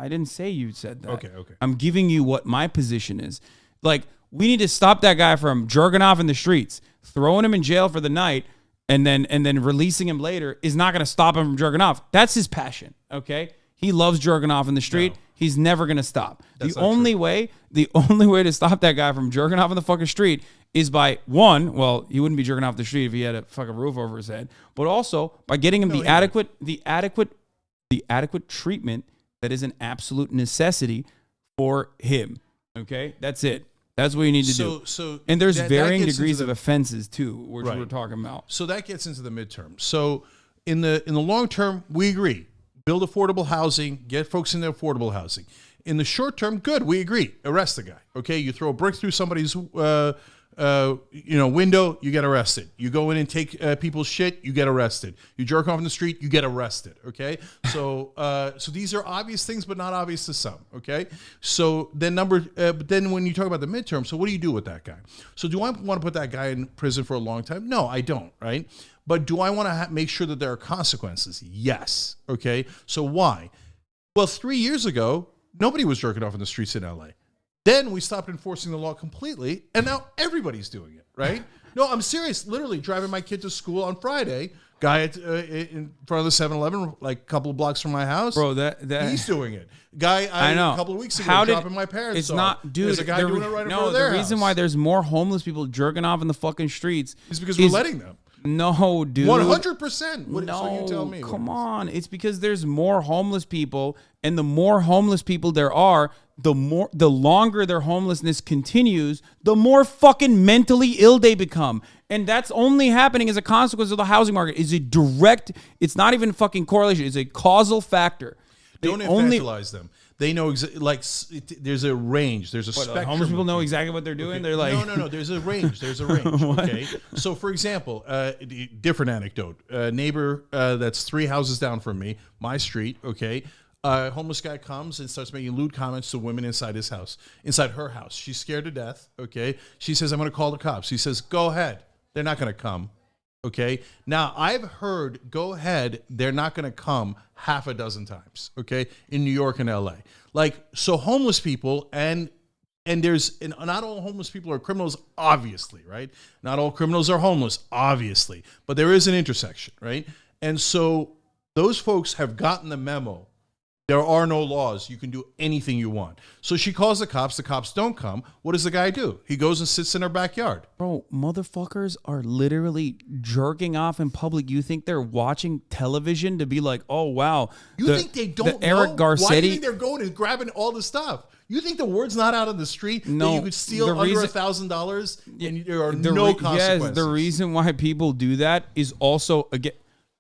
didn't say you said that. Okay. I'm giving you what my position is. Like, we need to stop that guy from jerking off in the streets. Throwing him in jail for the night and then releasing him later is not going to stop him from jerking off. That's his passion. Okay, he loves jerking off in the street. No. He's never going to stop. The only way to stop that guy from jerking off in the fucking street is by, one, well, he wouldn't be jerking off the street if he had a fucking roof over his head, but also by getting him the adequate treatment that is an absolute necessity for him. Okay, that's it. That's what you need to do. And there's varying degrees of offenses too, which we're talking about. So that gets into the midterm. So in the long term, we agree. Build affordable housing, get folks into affordable housing. In the short term, good, we agree. Arrest the guy. Okay, you throw a brick through somebody's window, you get arrested. You go in and take people's shit, you get arrested. You jerk off in the street, you get arrested. Okay, so these are obvious things, but not obvious to some. Okay, so then but then when you talk about the midterm, so what do you do with that guy? So do I want to put that guy in prison for a long time? No, I don't. Right. But do I want to make sure that there are consequences? Yes. Okay. So why? Well, 3 years ago, nobody was jerking off in the streets in LA. Then we stopped enforcing the law completely, and now everybody's doing it, right? No, I'm serious. Literally driving my kid to school on Friday, guy in front of the 7-Eleven, like a couple of blocks from my house. Bro, that he's doing it. Guy, I know. A couple of weeks ago, dropping my parents it's off. Not, dude. There's a guy doing it right in front of their house. The reason why there's more homeless people jerking off in the fucking streets is because we're letting them. No, dude. 100%. No, so you tell me. Come on. It's because there's more homeless people, and the more homeless people there are, the longer their homelessness continues, the more fucking mentally ill they become. And that's only happening as a consequence of the housing market. It's not even fucking correlation. It's a causal factor. Don't infantilize them. They know there's a range. There's a spectrum. Homeless people know exactly what they're doing. Okay. They're like, no. There's a range. Okay. So for example, different anecdote. A neighbor that's 3 houses down from me, my street. Okay. Homeless guy comes and starts making lewd comments to women inside her house. She's scared to death. Okay. She says, "I'm going to call the cops." He says, "Go ahead. They're not going to come." Okay. Now I've heard, "Go ahead, they're not going to come," half a dozen times. Okay, in New York and LA. So homeless people and not all homeless people are criminals, obviously, right? Not all criminals are homeless, obviously, but there is an intersection, right? And so those folks have gotten the memo. There are no laws. You can do anything you want. So she calls the cops. The cops don't come. What does the guy do? He goes and sits in her backyard. Bro, motherfuckers are literally jerking off in public. You think they're watching television to be like, oh, wow. You think they don't know? Eric Garcetti. Why do you think they're going and grabbing all the stuff? You think the word's not out on the street that you could steal under $1,000 and there are no consequences? Yes, the reason why people do that is also, again,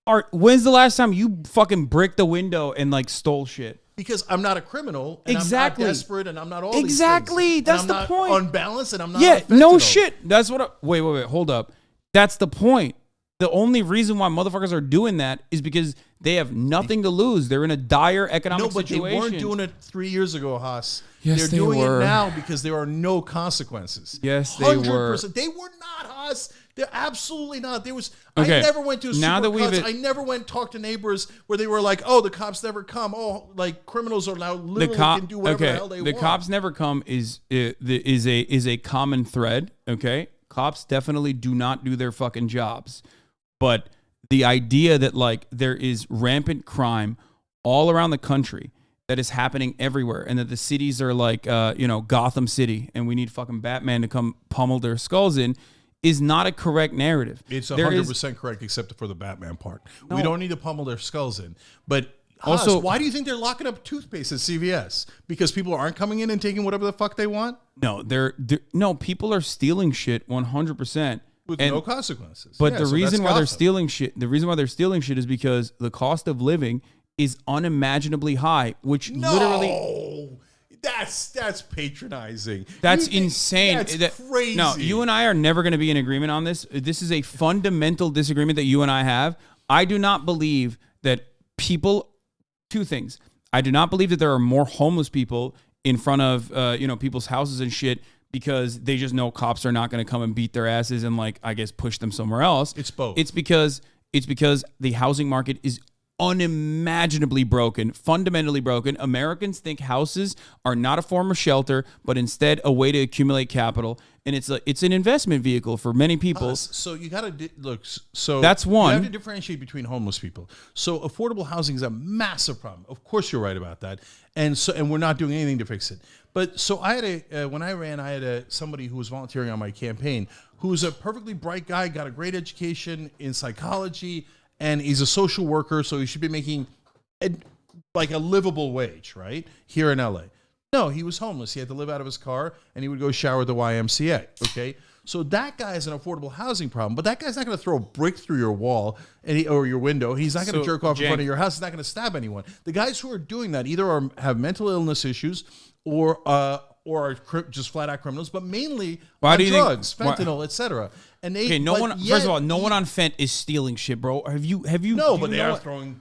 Art, when's the last time you fucking bricked the window and like stole shit? Because I'm not a criminal, and exactly. I'm not desperate, and I'm not all exactly. These things. That's and I'm the not point. Unbalanced, and I'm not. Yeah, no shit. That's what. Wait. Hold up. That's the point. The only reason why motherfuckers are doing that is because they have nothing to lose. They're in a dire economic situation. No, but they weren't doing it 3 years ago, Haas. Yes, They're they doing were. it now because there are no consequences. Yes, they were. 100%. They were not, Haas. They're absolutely not. There was. Okay. I never went to a Now that Supercuts. we've- I never went and talked to neighbors where they were like, "Oh, the cops never come. Oh, like criminals are now literally can do whatever the hell they want." The cops never come is a common thread. Okay, cops definitely do not do their fucking jobs, but the idea that like there is rampant crime all around the country that is happening everywhere, and that the cities are like Gotham City, and we need fucking Batman to come pummel their skulls in, is not a correct narrative. It's There is- 100% correct, except for the Batman part. No. We don't need to pummel their skulls in. But Also- also, why do you think they're locking up toothpaste at CVS? Because people aren't coming in and taking whatever the fuck they want No, no, people are stealing shit 100%. with And- no consequences. But Yeah, the so reason that's why they're Gotham. stealing shit, is because the cost of living is unimaginably high, which literally No, that's patronizing. that's You think- insane. That's crazy. No, you and I are never going to be in agreement on this. This is a fundamental disagreement that you and I have. I do not believe that people. Two things. I do not believe that there are more homeless people in front of people's houses and shit because they just know cops are not going to come and beat their asses and like I guess push them somewhere else. It's both. It's because the housing market is unimaginably broken, fundamentally broken. Americans think houses are not a form of shelter, but instead a way to accumulate capital, and it's an investment vehicle for many people. So you got to look. So That's one. You have to differentiate between homeless people. So affordable housing is a massive problem. Of course, you're right about that, and we're not doing anything to fix it. But so I had when I ran, I had somebody who was volunteering on my campaign who's a perfectly bright guy, got a great education in psychology, and he's a social worker, so he should be making like a livable wage, right? Here in LA. No, he was homeless. He had to live out of his car, and he would go shower at the YMCA, okay? So that guy is an affordable housing problem, but that guy's not going to throw a brick through your wall or your window. He's not going to So, jerk off in Cenk- front of your house. He's not going to stab anyone. The guys who are doing that either have mental illness issues or are just flat out criminals, but mainly Why on do you think- drugs, fentanyl, etc. And they Okay, first of all, no one on Fent is stealing shit, bro. Have you? No, do but you they know are what- throwing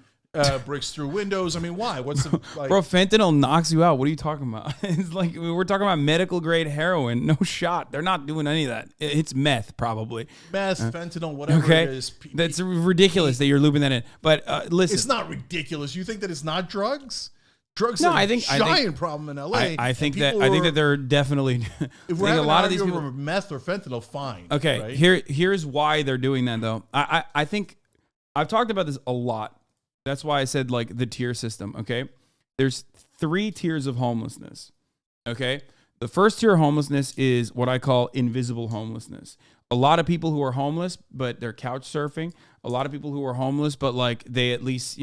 bricks through windows. I mean, why? What's the like? Bro, fentanyl knocks you out. What are you talking about? It's like we're talking about medical grade heroin. No shot. They're not doing any of that. It's meth, probably. Meth, fentanyl, whatever Okay, it is. that's ridiculous that you're looping that in. But listen, It's not ridiculous. You think that it's not drugs? Drugs No, are I a think- giant problem in LA. I think and that people they're definitely. I if we're think having a lot of these argument people. over meth or fentanyl, fine. Okay, right? here's why they're doing that though. I think I've talked about this a lot. That's why I said like the tier system. Okay, there's 3 tiers of homelessness. Okay, the first tier of homelessness is what I call invisible homelessness. A lot of people who are homeless, but they're couch surfing. A lot of people who are homeless, but like they at least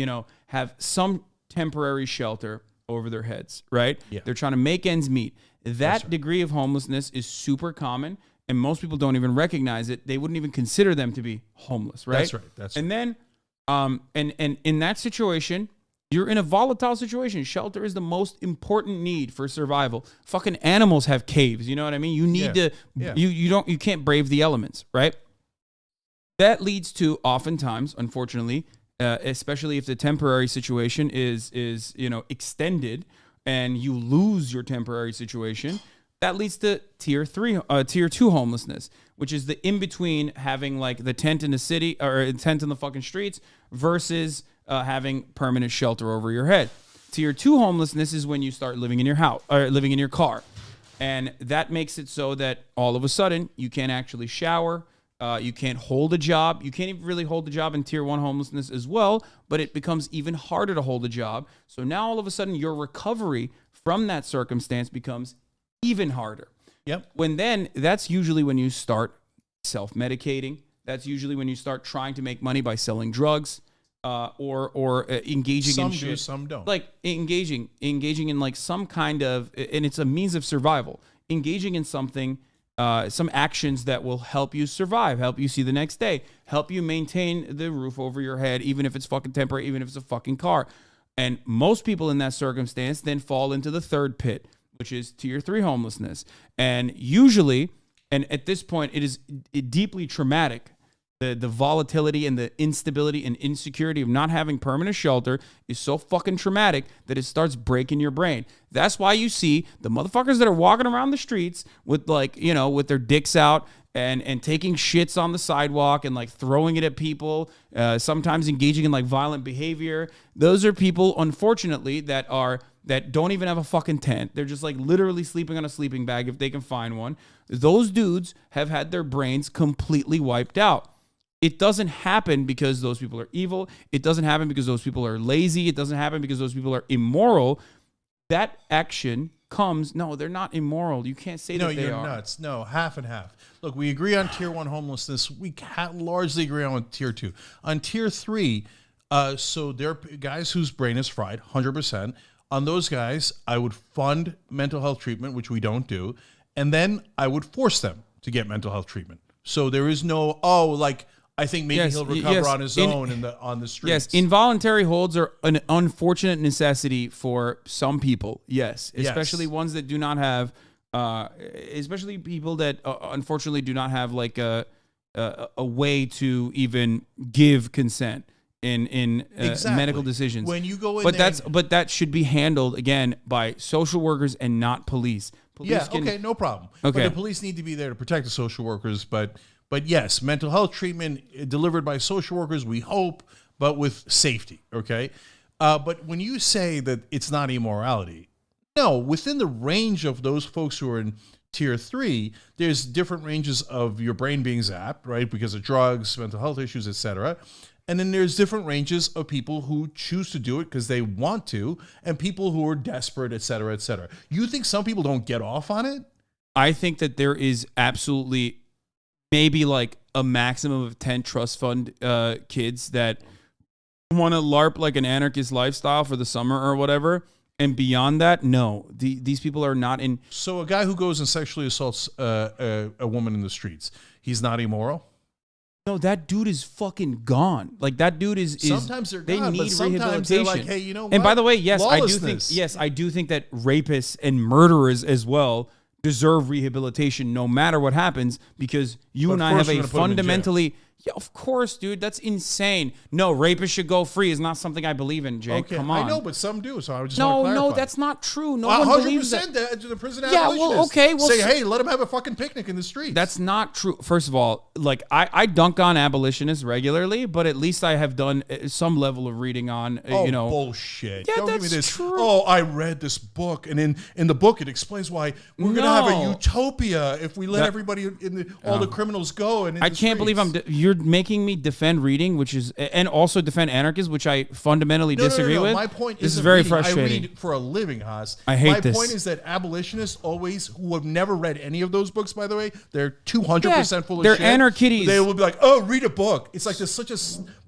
have some temporary shelter over their heads. Right? Yeah. They're trying to make ends meet. That degree of homelessness is super common, and most people don't even recognize it. They wouldn't even consider them to be homeless, right? That's right. That's And then, and in that situation, you're in a volatile situation. Shelter is the most important need for survival. Fucking animals have caves. You know what I mean? You need Yeah. to. Yeah. You can't brave the elements, right? That leads to oftentimes, unfortunately, especially if the temporary situation is extended and you lose your temporary situation, that leads to tier 2 homelessness, which is the in between having like the tent in the city or a tent in the fucking streets versus having permanent shelter over your head. Tier 2 homelessness is when you start living in your house or living in your car, and that makes it so that all of a sudden you can't actually shower. You can't hold a job. You can't even really hold a job in tier 1 homelessness as well, but it becomes even harder to hold a job. So now all of a sudden your recovery from that circumstance becomes even harder. Yep. That's usually when you start self-medicating. That's usually when you start trying to make money by selling drugs or engaging some in do, shit. some don't. Like engaging in like some kind of, and it's a means of survival. Engaging in something, some actions that will help you survive, help you see the next day, help you maintain the roof over your head, even if it's fucking temporary, even if it's a fucking car. And most people in that circumstance then fall into the third pit, which is tier 3 homelessness. And usually, and at this point, it is deeply traumatic. the volatility and the instability and insecurity of not having permanent shelter is so fucking traumatic that it starts breaking your brain. That's why you see the motherfuckers that are walking around the streets with with their dicks out and taking shits on the sidewalk and like throwing it at people, sometimes engaging in like violent behavior. Those are people, unfortunately, that don't even have a fucking tent. They're just like literally sleeping on a sleeping bag if they can find one. Those dudes have had their brains completely wiped out. It doesn't happen because those people are evil. It doesn't happen because those people are lazy. It doesn't happen because those people are immoral. That action comes. No, they're not immoral. You can't say that they are. No, you're nuts. No, half and half. Look, we agree on tier 1 homelessness. We largely agree on tier 2. On tier 3, so there are guys whose brain is fried, 100%. On those guys, I would fund mental health treatment, which we don't do, and then I would force them to get mental health treatment. So there is no, I think maybe he'll recover on his own on the streets. Yes, involuntary holds are an unfortunate necessity for some people. Yes, especially ones that do not have, especially people that unfortunately do not have like a way to even give consent in medical decisions. When you go in, but that should be handled again by social workers and not police. No problem. Okay, but the police need to be there to protect the social workers, but yes, mental health treatment delivered by social workers, we hope, but with safety, okay? But when you say that it's not immorality, no, within the range of those folks who are in tier 3, there's different ranges of your brain being zapped, right, because of drugs, mental health issues, etc. And then there's different ranges of people who choose to do it because they want to, and people who are desperate, etc., etc. You think some people don't get off on it? I think that there is absolutely maybe like a maximum of 10 trust fund kids that want to LARP like an anarchist lifestyle for the summer or whatever. And beyond that, no, these people are not in. So a guy who goes and sexually assaults a woman in the streets, he's not immoral? No, that dude is fucking gone. Like that dude is sometimes they're they gone, need but sometimes rehabilitation. they're like, hey, you know what? And by the way, yes, I do think that rapists and murderers as well deserve rehabilitation no matter what happens, because you and I have a fundamentally, yeah, of course, dude, that's insane. No, rapists should go free is not something I believe in, Jake. Okay, come on. I know, but some do, so I just want to clarify. No, that's not true. No one believes that. 100% the prison Yeah, abolitionists well, okay. Well, say, hey, let them have a fucking picnic in the streets. That's not true. First of all, like I dunk on abolitionists regularly, but at least I have done some level of reading on, bullshit. Yeah, Don't that's give me this. true. Oh, I read this book, and in the book it explains why we're going to have a utopia if we let everybody all the criminals go. And I can't believe you're making me defend reading, which is, and also defend anarchists, which I fundamentally disagree with. My point is very reading. frustrating. I read for a living, Haas. I hate this. My point is that abolitionists always, who have never read any of those books, by the way, they're 200% full of shit. They're anarchitties. They will be like, oh, read a book. It's like there's such a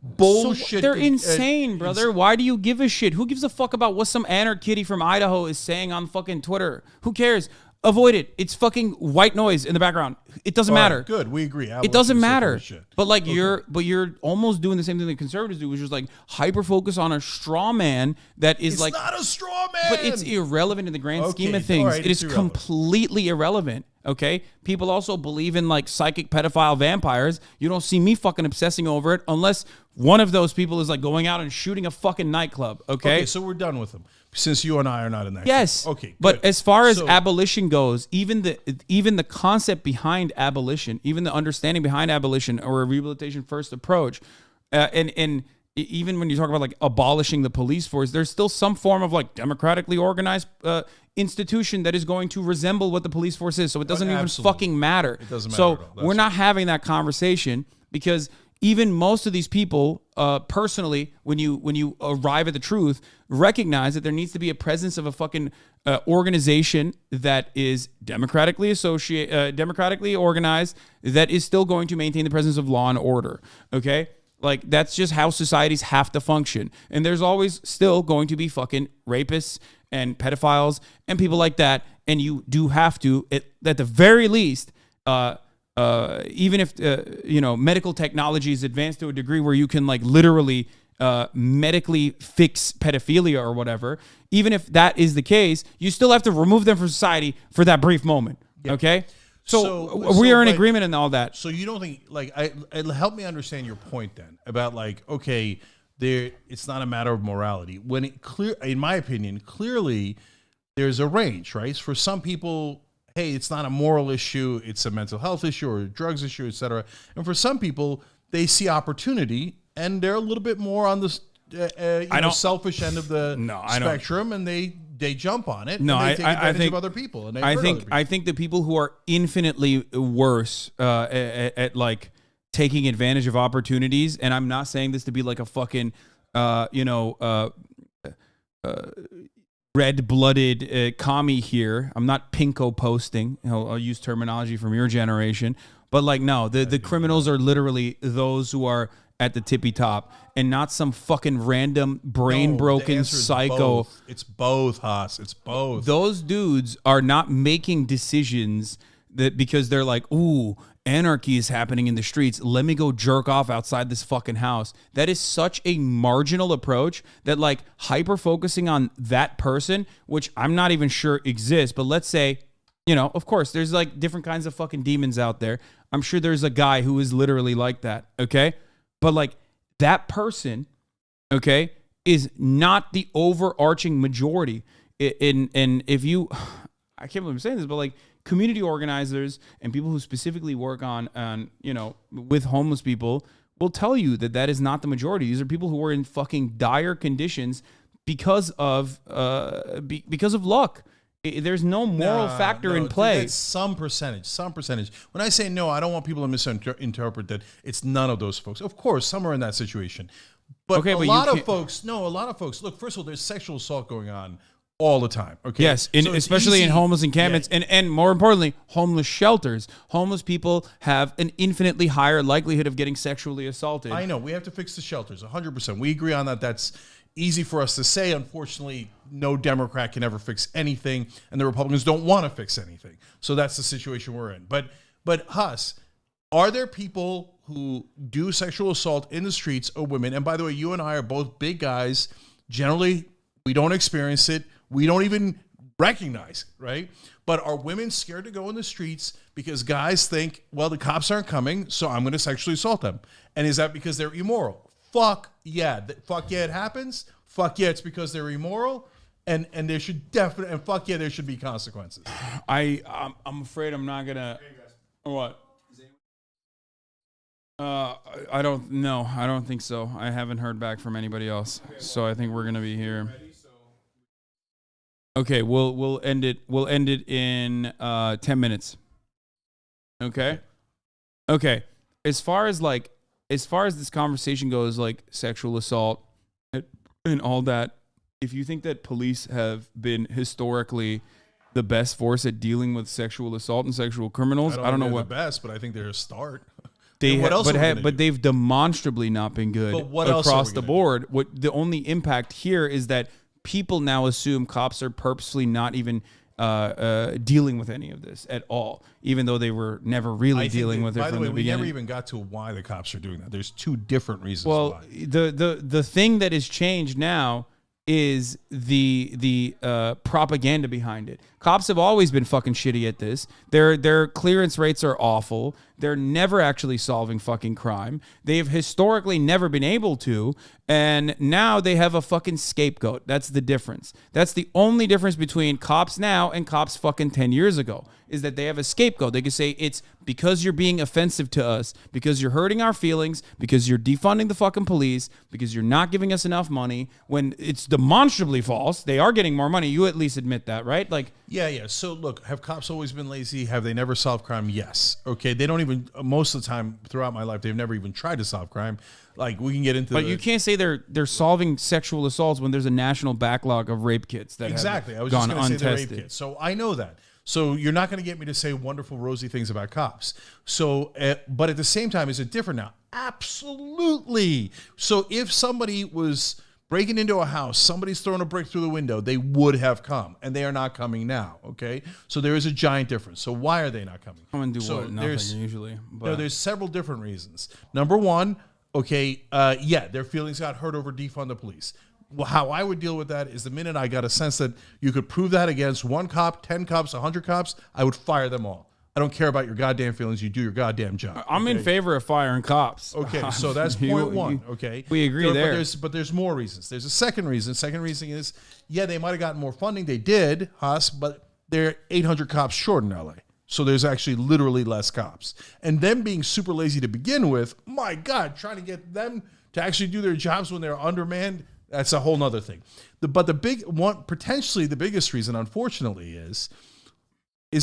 bullshit. They're insane, brother. Why do you give a shit? Who gives a fuck about what some anarchitty from Idaho is saying on fucking Twitter? Who cares? Avoid it. It's fucking white noise in the background. It doesn't matter. Good, we agree. It doesn't matter. But like you're almost doing the same thing that conservatives do, which is like hyper focus on a straw man that is it's not a straw man. But it's irrelevant in the grand scheme of things. It is completely irrelevant. Okay? People also believe in like psychic pedophile vampires. You don't see me fucking obsessing over it unless one of those people is like going out and shooting a fucking nightclub. Okay, so we're done with them since you and I are not in that. Yes. Club. Okay. But as far as abolition goes, even the concept behind abolition, even the understanding behind abolition or a rehabilitation first approach, and even when you talk about like abolishing the police force, there's still some form of like democratically organized institution that is going to resemble what the police force is. So it doesn't even fucking matter. It doesn't matter. So we're not having that conversation because even most of these people, personally, when you arrive at the truth, recognize that there needs to be a presence of a fucking organization that is democratically organized, that is still going to maintain the presence of law and order. Okay. Like, that's just how societies have to function. And there's always still going to be fucking rapists and pedophiles and people like that. And you do have to, at the very least, even if, medical technology is advanced to a degree where you can like literally medically fix pedophilia or whatever, even if that is the case, you still have to remove them from society for that brief moment. Yeah. Okay? So we are in agreement in all that. So you don't think help me understand your point then about okay, it's not a matter of morality when in my opinion, clearly there's a range, right? For some people, hey, it's not a moral issue, it's a mental health issue or a drugs issue, etc. And for some people, they see opportunity and they're a little bit more on the selfish end of the spectrum, and they jump on it. No, and they take advantage of other people. And I think the people who are infinitely worse at taking advantage of opportunities, and I'm not saying this to be like a fucking red-blooded commie here. I'm not pinko posting. I'll use terminology from your generation, but the criminals are literally those who are at the tippy top, and not some fucking random brain-broken psycho. It's both, Haas. It's both. Those dudes are not making decisions because they're like, ooh, anarchy is happening in the streets. Let me go jerk off outside this fucking house. That is such a marginal approach that hyper-focusing on that person, which I'm not even sure exists, but let's say, of course, there's different kinds of fucking demons out there. I'm sure there's a guy who is literally like that, okay? But that person, okay, is not the overarching majority. And if you, I can't believe I'm saying this, but community organizers and people who specifically work on with homeless people will tell you that is not the majority. These are people who are in fucking dire conditions because of luck. There's no moral factor in play. It's some percentage. When I say no, I don't want people to misinterpret that it's none of those folks. Of course, some are in that situation. But a lot of folks, look, first of all, there's sexual assault going on all the time. Okay. Yes, especially in homeless encampments, and more importantly, homeless shelters. Homeless people have an infinitely higher likelihood of getting sexually assaulted. I know. We have to fix the shelters, 100%. We agree on that. That's easy for us to say. Unfortunately, no Democrat can ever fix anything, and the Republicans don't want to fix anything. So that's the situation we're in. But Haas, are there people who do sexual assault in the streets of women? And by the way, you and I are both big guys. Generally, we don't experience it. We don't even recognize it, right? But are women scared to go in the streets because guys think, well, the cops aren't coming, so I'm going to sexually assault them? And is that because they're immoral? Fuck yeah. Fuck yeah, it happens. Fuck yeah, it's because they're immoral. And there should definitely, and fuck yeah, there should be consequences. I'm afraid I'm not going to, what? I don't know. I don't think so. I haven't heard back from anybody else. So I think we're going to be here. Okay, we'll end it. We'll end it in 10 minutes. Okay. As far as this conversation goes, sexual assault and all that, if you think that police have been historically the best force at dealing with sexual assault and sexual criminals, I don't know what the best, but I think they're a start. But they've demonstrably not been good across the board. What the only impact here is that people now assume cops are purposely not even dealing with any of this at all, even though they were never really dealing with it from the beginning. We never even got to why the cops are doing that. There's two different reasons why. The thing that has changed now is the propaganda behind it. Cops have always been fucking shitty at this. Their clearance rates are awful. They're never actually solving fucking crime. They've historically never been able to, and now they have a fucking scapegoat. That's the difference. That's the only difference between cops now and cops fucking 10 years ago, is that they have a scapegoat. They can say, it's because you're being offensive to us, because you're hurting our feelings, because you're defunding the fucking police, because you're not giving us enough money, when it's demonstrably false. They are getting more money. You at least admit that, right? Yeah. So look, have cops always been lazy? Have they never solved crime? Yes. Okay. They don't even, most of the time throughout my life, they've never even tried to solve crime. We can get into But you can't say they're solving sexual assaults when there's a national backlog of rape kits that exactly. have I was gone just going to say untested. the rape kits. So I know that. So you're not going to get me to say wonderful, rosy things about cops. So, but at the same time, is it different now? Absolutely. So if somebody was breaking into a house, somebody's throwing a brick through the window, they would have come, and they are not coming now. Okay, so there is a giant difference. So why are they not coming? Come and do what? Nothing usually. No, there's several different reasons. Number one, their feelings got hurt over defund the police. Well, how I would deal with that is the minute I got a sense that you could prove that against one cop, 10 cops, 100 cops, I would fire them all. I don't care about your goddamn feelings. You do your goddamn job. I'm in favor of firing cops. Okay, so that's point one. Okay, we agree there. But there's more reasons. There's a second reason. Second reason is, yeah, they might have gotten more funding. They did, Haas, but they're 800 cops short in LA. So there's actually literally less cops. And them being super lazy to begin with, my God, trying to get them to actually do their jobs when they're undermanned, that's a whole nother thing. But the big one, potentially the biggest reason, unfortunately, is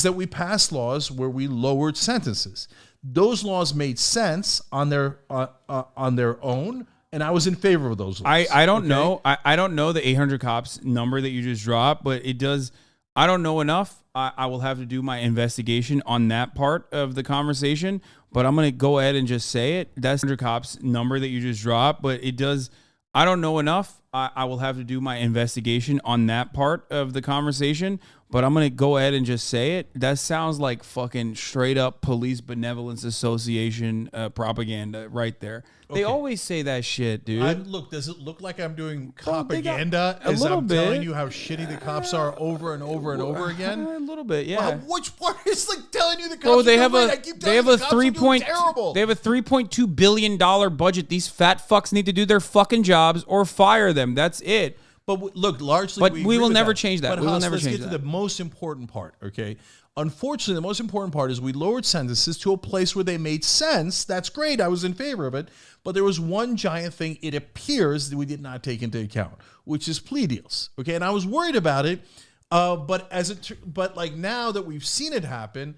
that we passed laws where we lowered sentences. Those laws made sense on their own, and I was in favor of those laws. I don't know. I don't know the 800 cops number that you just dropped, but it does. I don't know enough. I will have to do my investigation on that part of the conversation, but I'm going to go ahead and just say it. That's 100 cops number that you just dropped, but it does. I don't know enough. I will have to do my investigation on that part of the conversation, but I'm going to go ahead and just say it. That sounds like fucking straight up Police Benevolence Association propaganda right there. Okay. They always say that shit, dude. Look, does it look like I'm doing propaganda as I'm telling you how shitty the cops are over and over and over again? A little bit, yeah. Well, which part is like telling you the cops? Bro, they have a $3.2 billion budget. These fat fucks need to do their fucking jobs or fire them. That's it. But look, largely, but we will never change that. We will never change that. Let's get to the most important part, okay? Unfortunately, the most important part is we lowered sentences to a place where they made sense. That's great. I was in favor of it. But there was one giant thing it appears that we did not take into account, which is plea deals, okay? And I was worried about it, but like now that we've seen it happen,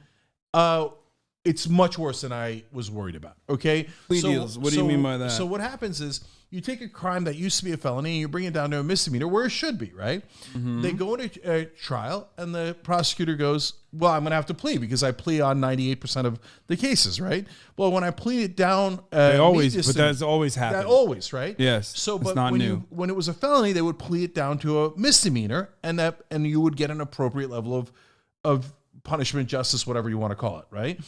it's much worse than I was worried about, okay? Plea deals. What do you mean by that? So what happens is, you take a crime that used to be a felony and you bring it down to a misdemeanor where it should be, right? Mm-hmm. They go into a trial and the prosecutor goes, well, I'm going to have to plea because I plea on 98% of the cases, right? Well, when I plead it down... but that's always happened. That always, right? Yes, so, but when it was a felony, they would plea it down to a misdemeanor and you would get an appropriate level of punishment, justice, whatever you want to call it, right?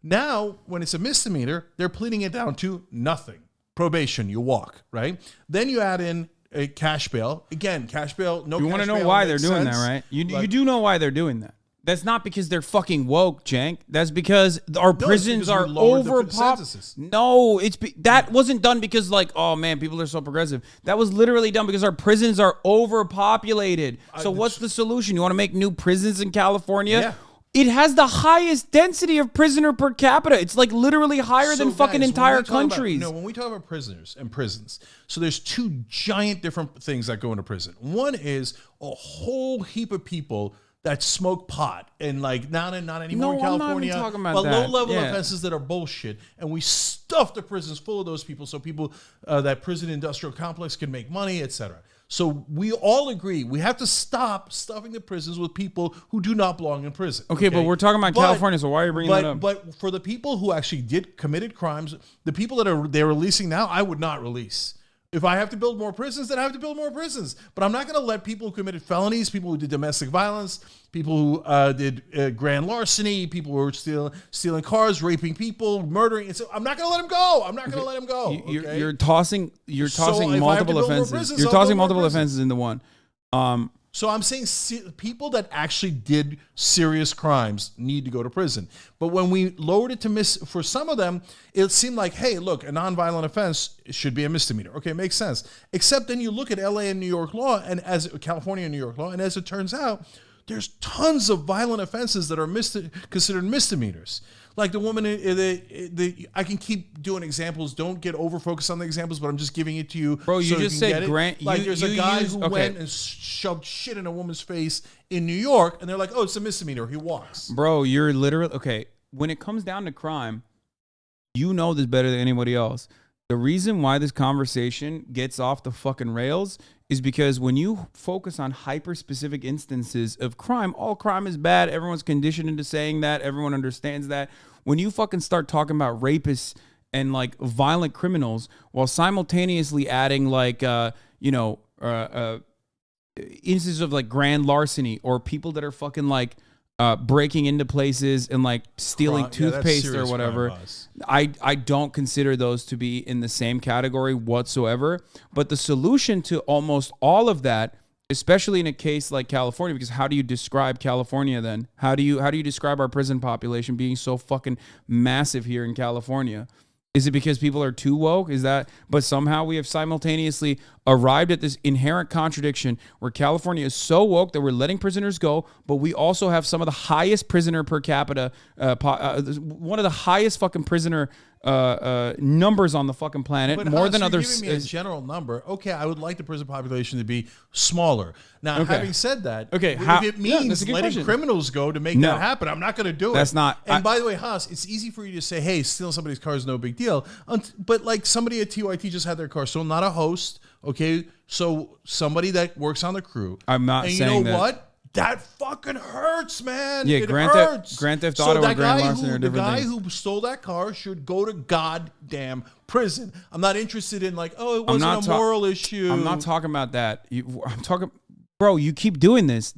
Now, when it's a misdemeanor, they're pleading it down to nothing. Probation, you walk, right? Then you add in a cash bail. Again, cash bail, no cash bail. You want to know why they're doing that, right? You do know why they're doing that. That's not because they're fucking woke, Cenk. That's because our prisons are overpopulated. No, that wasn't done because like, oh man, people are so progressive. That was literally done because our prisons are overpopulated. So what's the solution? You want to make new prisons in California? Yeah. It has the highest density of prisoner per capita. It's like literally higher than fucking entire countries. When we talk about prisoners and prisons, so there's two giant different things that go into prison. One is a whole heap of people that smoke pot and like not anymore in California. I'm not even talking about but low-level offenses that are bullshit, and we stuff the prisons full of those people so people that prison industrial complex can make money, etc. So we all agree we have to stop stuffing the prisons with people who do not belong in prison. Okay, but we're talking about California, so why are you bringing that up? But for the people who actually committed crimes, the people that they're releasing now, I would not release. If I have to build more prisons, then I have to build more prisons. But I'm not going to let people who committed felonies, people who did domestic violence, people who did grand larceny, people who were stealing cars, raping people, murdering. So I'm not going to let them go. I'm not going to let them go. Okay? You're tossing multiple offenses. You're tossing multiple offenses into one. So I'm saying people that actually did serious crimes need to go to prison. But when we lowered it to for some of them, it seemed like, hey, look, a nonviolent offense should be a misdemeanor. Okay, it makes sense. Except then you look at LA and New York law, and as California and New York law, and as it turns out, there's tons of violent offenses that are considered misdemeanors. Like the woman, I can keep doing examples. Don't get over focused on the examples, but I'm just giving it to you. Bro, you just said Grant. Like there's a guy who went and shoved shit in a woman's face in New York, and they're like, oh, it's a misdemeanor. He walks. Bro, you're literally okay. When it comes down to crime, you know this better than anybody else. The reason why this conversation gets off the fucking rails is because when you focus on hyper-specific instances of crime, all crime is bad. Everyone's conditioned into saying that. Everyone understands that. When you fucking start talking about rapists and like violent criminals while simultaneously adding like, instances of like grand larceny or people that are fucking like breaking into places and like stealing toothpaste or whatever. I don't consider those to be in the same category whatsoever. But the solution to almost all of that especially in a case like California, because how do you describe California then? How do you describe our prison population being so fucking massive here in California? Is it because people are too woke? Is that? But somehow we have simultaneously arrived at this inherent contradiction where California is so woke that we're letting prisoners go, but we also have some of the highest prisoner per capita, one of the highest fucking prisoner numbers on the fucking planet, but more Haas, than you're others. Giving me a general number. Okay, I would like the prison population to be smaller. Now, Okay. having said that, Okay, if it yeah, that's means a good letting question. criminals go to make No. that happen, I'm not going to do it. That's not- And by the way, Haas, it's easy for you to say, "Hey, stealing somebody's car is no big deal," but like somebody at TYT just had their car, so not a host. Okay, so somebody that works on the crew. I'm not and saying you know that. what? That fucking hurts, man. Yeah, it Grand hurts. Theft So Auto that and grand guy larceny are the different guy things. who stole that car should go to goddamn prison. I'm not interested in like, oh, it wasn't not a ta- moral issue. I'm not talking about that. I'm talking, bro. You keep doing this.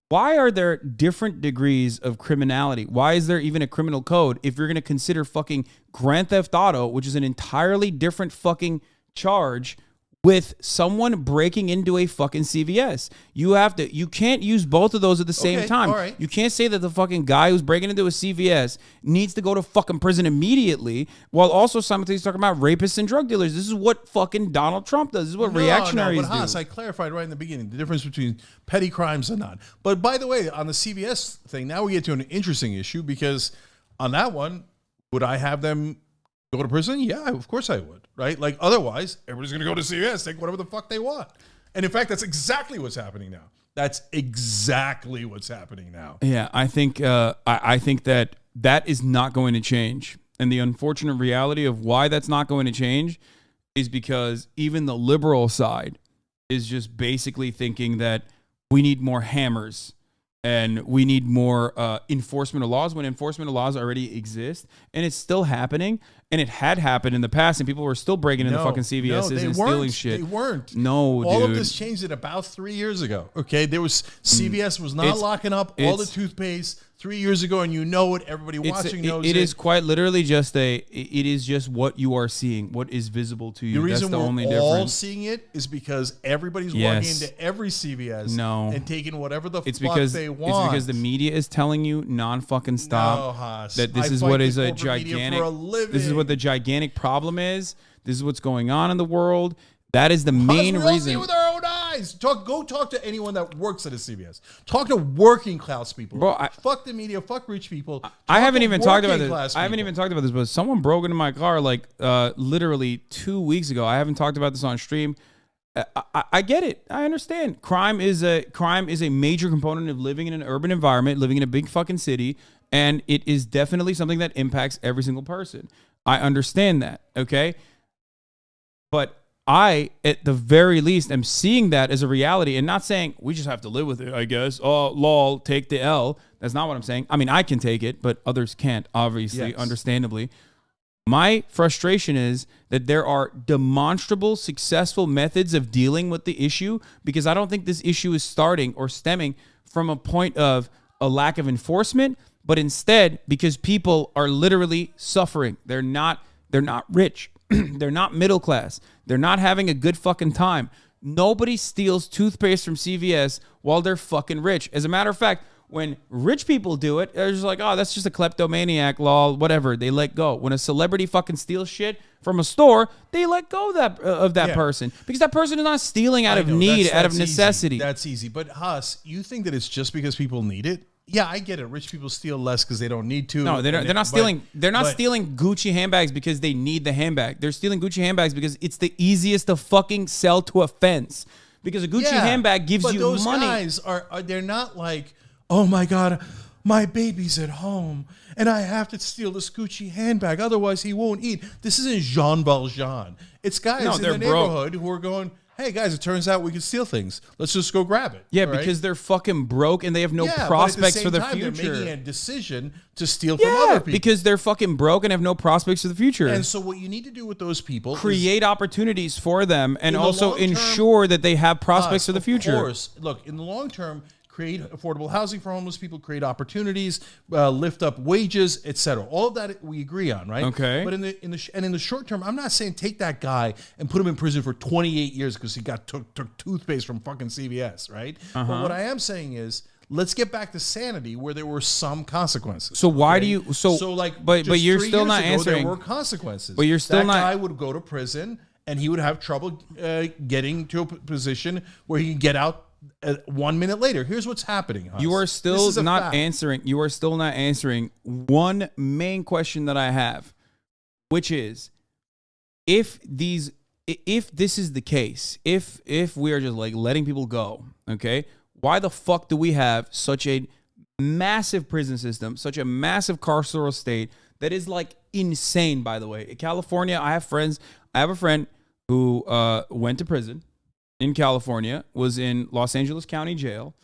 Why are there different degrees of criminality? Why is there even a criminal code if you're going to consider fucking Grand Theft Auto, which is an entirely different fucking charge, with someone breaking into a fucking CVS? You can't use both of those at the same Okay, time. all right. You can't say that the fucking guy who's breaking into a CVS needs to go to fucking prison immediately while also simultaneously talking about rapists and drug dealers. This is what fucking Donald Trump does. This is what reactionaries but Haas, do. I clarified right in the beginning the difference between petty crimes and not. But by the way, on the CVS thing, now we get to an interesting issue because on that one, would I have them go to prison? Yeah, of course I would, right? Like otherwise, everybody's going to go to CVS, take whatever the fuck they want. And in fact, that's exactly what's happening now. That's exactly what's happening now. Yeah, I think I think that is not going to change. And the unfortunate reality of why that's not going to change is because even the liberal side is just basically thinking that we need more hammers and we need more enforcement of laws when enforcement of laws already exist, and it's still happening, and it had happened in the past, and people were still breaking into fucking CVS's and stealing shit. They weren't. No, all dude. of this changed in about 3 years ago. Okay, there was CVS was not locking up all the toothpaste 3 years ago, and you know it. Everybody watching knows it. It is quite literally just it is just what you are seeing, what is visible to you. The reason That's the we're only all difference. seeing it is because everybody's Yes. walking into every CVS and taking whatever the It's fuck because they want. it's because the media is telling you non-fucking stop No, Haas. that this I is fight what the is a corporate media gigantic. for a living. This is what the gigantic problem is. This is what's going on in the world. That is the main we all see reason. it with our own eyes. Go talk to anyone that works at a CVS. Talk to working class people. Bro, fuck the media. Fuck rich people. I haven't even talked about working this. class I haven't people. even talked about this, but someone broke into my car like literally 2 weeks ago. I haven't talked about this on stream. I get it. I understand. Crime is a major component of living in an urban environment, living in a big fucking city, and it is definitely something that impacts every single person. I understand that. Okay, but I, at the very least, am seeing that as a reality and not saying we just have to live with it, I guess. Oh, lol, take the L. That's not what I'm saying. I mean, I can take it, but others can't, obviously, understandably. My frustration is that there are demonstrable, successful methods of dealing with the issue, because I don't think this issue is starting or stemming from a point of a lack of enforcement, but instead because people are literally suffering. They're not rich. They're not middle class. They're not having a good fucking time. Nobody steals toothpaste from CVS while they're fucking rich. As a matter of fact, when rich people do it, they're just like, oh, that's just a kleptomaniac, lol, whatever. They let go. When a celebrity fucking steals shit from a store, they let go of that person, because that person is not stealing out of need, out of necessity. Easy. That's easy. But Haas, you think that it's just because people need it? Yeah, I get it. Rich people steal less because they don't need to. No, they're not stealing. They're not stealing Gucci handbags because they need the handbag. They're stealing Gucci handbags because it's the easiest to fucking sell to a fence. Because a Gucci handbag gives you those money. Guys are they're not like, oh my God, my baby's at home and I have to steal this Gucci handbag, otherwise he won't eat. This isn't Jean Valjean. It's guys in the neighborhood who are going, hey guys, it turns out we can steal things. Let's just go grab it. Yeah, because they're fucking broke and they have no prospects for the future. They're making a decision to steal from other people. Because they're fucking broke and have no prospects for the future. And so what you need to do with those people create opportunities for them and also ensure that they have prospects for the future. Of course. Look, in the long term, create affordable housing for homeless people, create opportunities, lift up wages, etc. All of that we agree on, right? Okay. But in the short term, I'm not saying take that guy and put him in prison for 28 years because he took toothpaste from fucking CVS, right? But what I am saying is, let's get back to sanity where there were some consequences. So why do you but you're still not answering. There were consequences. But you're still not. That guy would go to prison and he would have trouble getting to a position where he can get out 1 minute later. Here's what's happening. Hus. You are still not answering. You are still not answering one main question that I have, which is if this is the case, if we are just like letting people go, okay? Why the fuck do we have such a massive prison system, such a massive carceral state that is like insane, by the way? In California, I have a friend who went to prison in California, was in Los Angeles County Jail.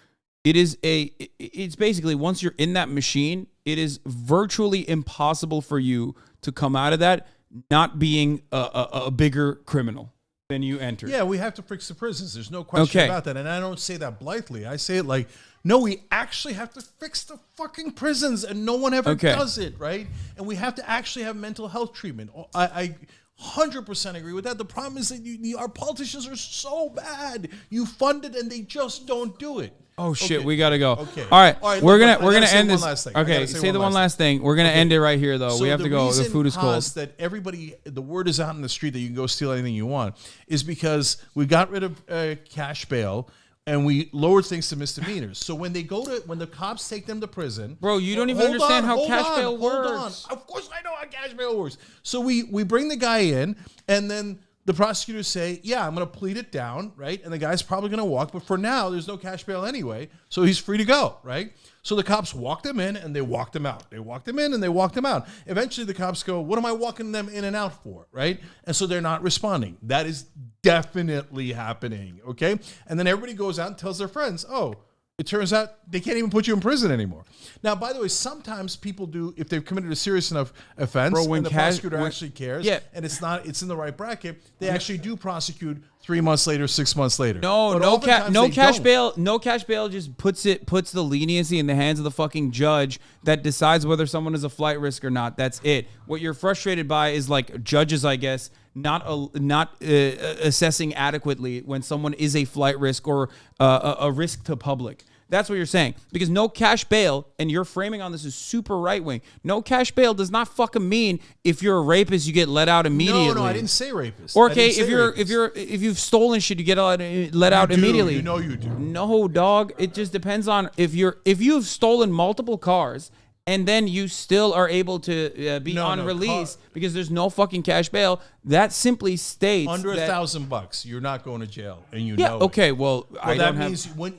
It's basically, once you're in that machine, it is virtually impossible for you to come out of that not being a bigger criminal than you entered. Yeah, we have to fix the prisons. There's no question about that. And I don't say that blithely. I say it like, no, we actually have to fix the fucking prisons, and no one ever does it, right? And we have to actually have mental health treatment. I 100% agree with that. The problem is that our politicians are so bad. You fund it, and they just don't do it. Oh shit, we gotta go. Okay. All right, we're gonna end this. Thing. Okay, say the one last thing. We're gonna end it right here, though. So we have to go. The food is cold. That the word is out in the street that you can go steal anything you want is because we got rid of cash bail and we lowered things to misdemeanors. So when the cops take them to prison, bro, you don't even understand how cash bail works. Of course, I know how cash bail works. So we bring the guy in, and then the prosecutors say, yeah, I'm going to plead it down, right? And the guy's probably going to walk, but for now, there's no cash bail anyway, so he's free to go, right? So the cops walked him in and they walked him out. They walked him in and they walked him out. Eventually, the cops go, what am I walking them in and out for, right? And so they're not responding. That is definitely happening, okay? And then everybody goes out and tells their friends, oh, it turns out they can't even put you in prison anymore. Now, by the way, sometimes people do, if they've committed a serious enough offense, and the prosecutor actually cares, and it's in the right bracket, they actually do prosecute 3 months later, 6 months later. No cash bail. No cash bail just puts the leniency in the hands of the fucking judge that decides whether someone is a flight risk or not. That's it. What you're frustrated by is like judges, I guess, not assessing adequately when someone is a flight risk or a risk to public. That's what you're saying. Because no cash bail, and you're framing on this as super right wing. No cash bail does not fucking mean if you're a rapist you get let out immediately. No, I didn't say rapist. Or okay, if you've stolen shit you get let out immediately. You know you do. No, dog. It just depends on if you've stolen multiple cars and then you still are able to be on release because there's no fucking cash bail. That simply states under $1,000, you're not going to jail, and you know. Okay, well, that means when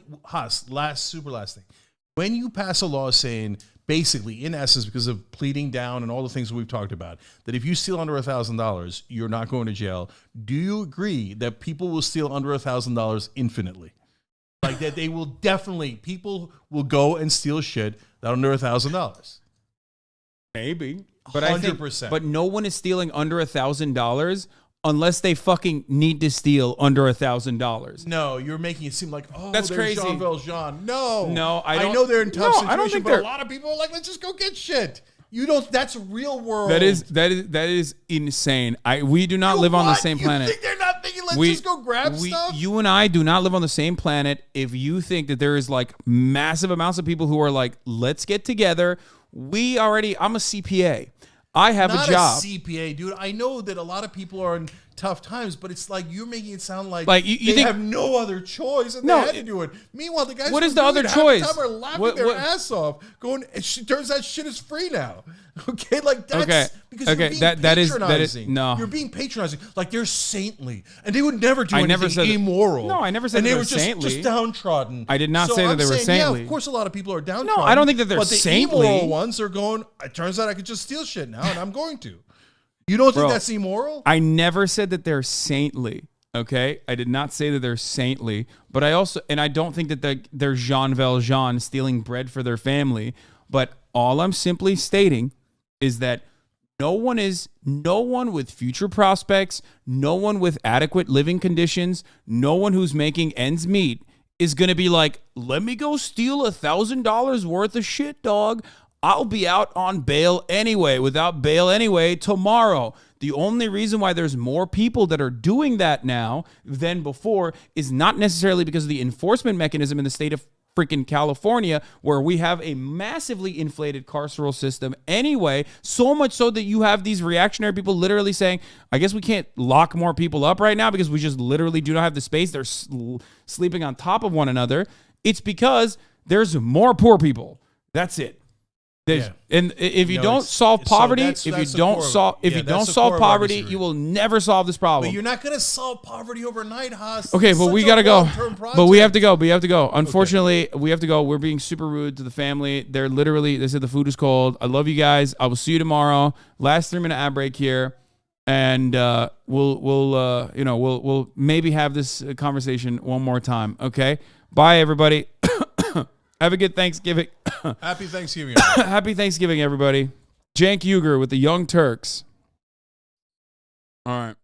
last thing, when you pass a law saying basically, in essence, because of pleading down and all the things we've talked about, that if you steal under $1,000, you're not going to jail. Do you agree that people will steal under $1,000 infinitely? Like that, they will definitely people will go and steal shit that under $1,000. Maybe, but 100%. But no one is stealing under $1,000 unless they fucking need to steal under $1,000. No, you're making it seem like that's crazy. Jean Valjean. No, I know they're in tough situations, I don't think but a lot of people are like, let's just go get shit. You don't. That's real world. That is insane. We do not live on the same planet. You think they're not thinking, let's just go grab stuff? You and I do not live on the same planet. If you think that there is like massive amounts of people who are like, let's get together. I'm a CPA. I have a job. Not a CPA, dude. I know that a lot of people are in tough times, but it's like you're making it sound like you they have no other choice and they had to do it. Meanwhile, the guys what is the other choice? Half the time are laughing their ass off. Going, turns out shit is free now. Okay, like that's because you're being patronizing. No, you're being patronizing. Like they're saintly, and they would never do anything immoral. No, I never said they were saintly. Just downtrodden. I did not say that they were saintly. Yeah, of course, a lot of people are downtrodden. No, I don't think that they're saintly. The immoral ones are going. It turns out I could just steal shit now, and I'm going to. You don't think that's immoral? I never said that they're saintly. Okay, I did not say that they're saintly, but I don't think that they're Jean Valjean stealing bread for their family. But all I'm simply stating is that no one with future prospects, no one with adequate living conditions, no one who's making ends meet is going to be like, let me go steal $1,000 worth of shit, dog. I'll be out on bail anyway, without bail anyway, tomorrow. The only reason why there's more people that are doing that now than before is not necessarily because of the enforcement mechanism in the state of freaking California, where we have a massively inflated carceral system anyway, so much so that you have these reactionary people literally saying, I guess we can't lock more people up right now because we just literally do not have the space. They're sleeping on top of one another. It's because there's more poor people. That's it. And if you don't solve poverty, if you don't solve poverty, you will never solve this problem. But you're not going to solve poverty overnight, Haas. Okay, but we got to go. But we have to go. Unfortunately, we have to go. We're being super rude to the family. They said the food is cold. I love you guys. I will see you tomorrow. Last 3-minute ad break here. And we'll maybe have this conversation one more time. Okay. Bye, everybody. Have a good Thanksgiving. Happy Thanksgiving. Happy Thanksgiving, everybody. Cenk Uygur with the Young Turks. All right.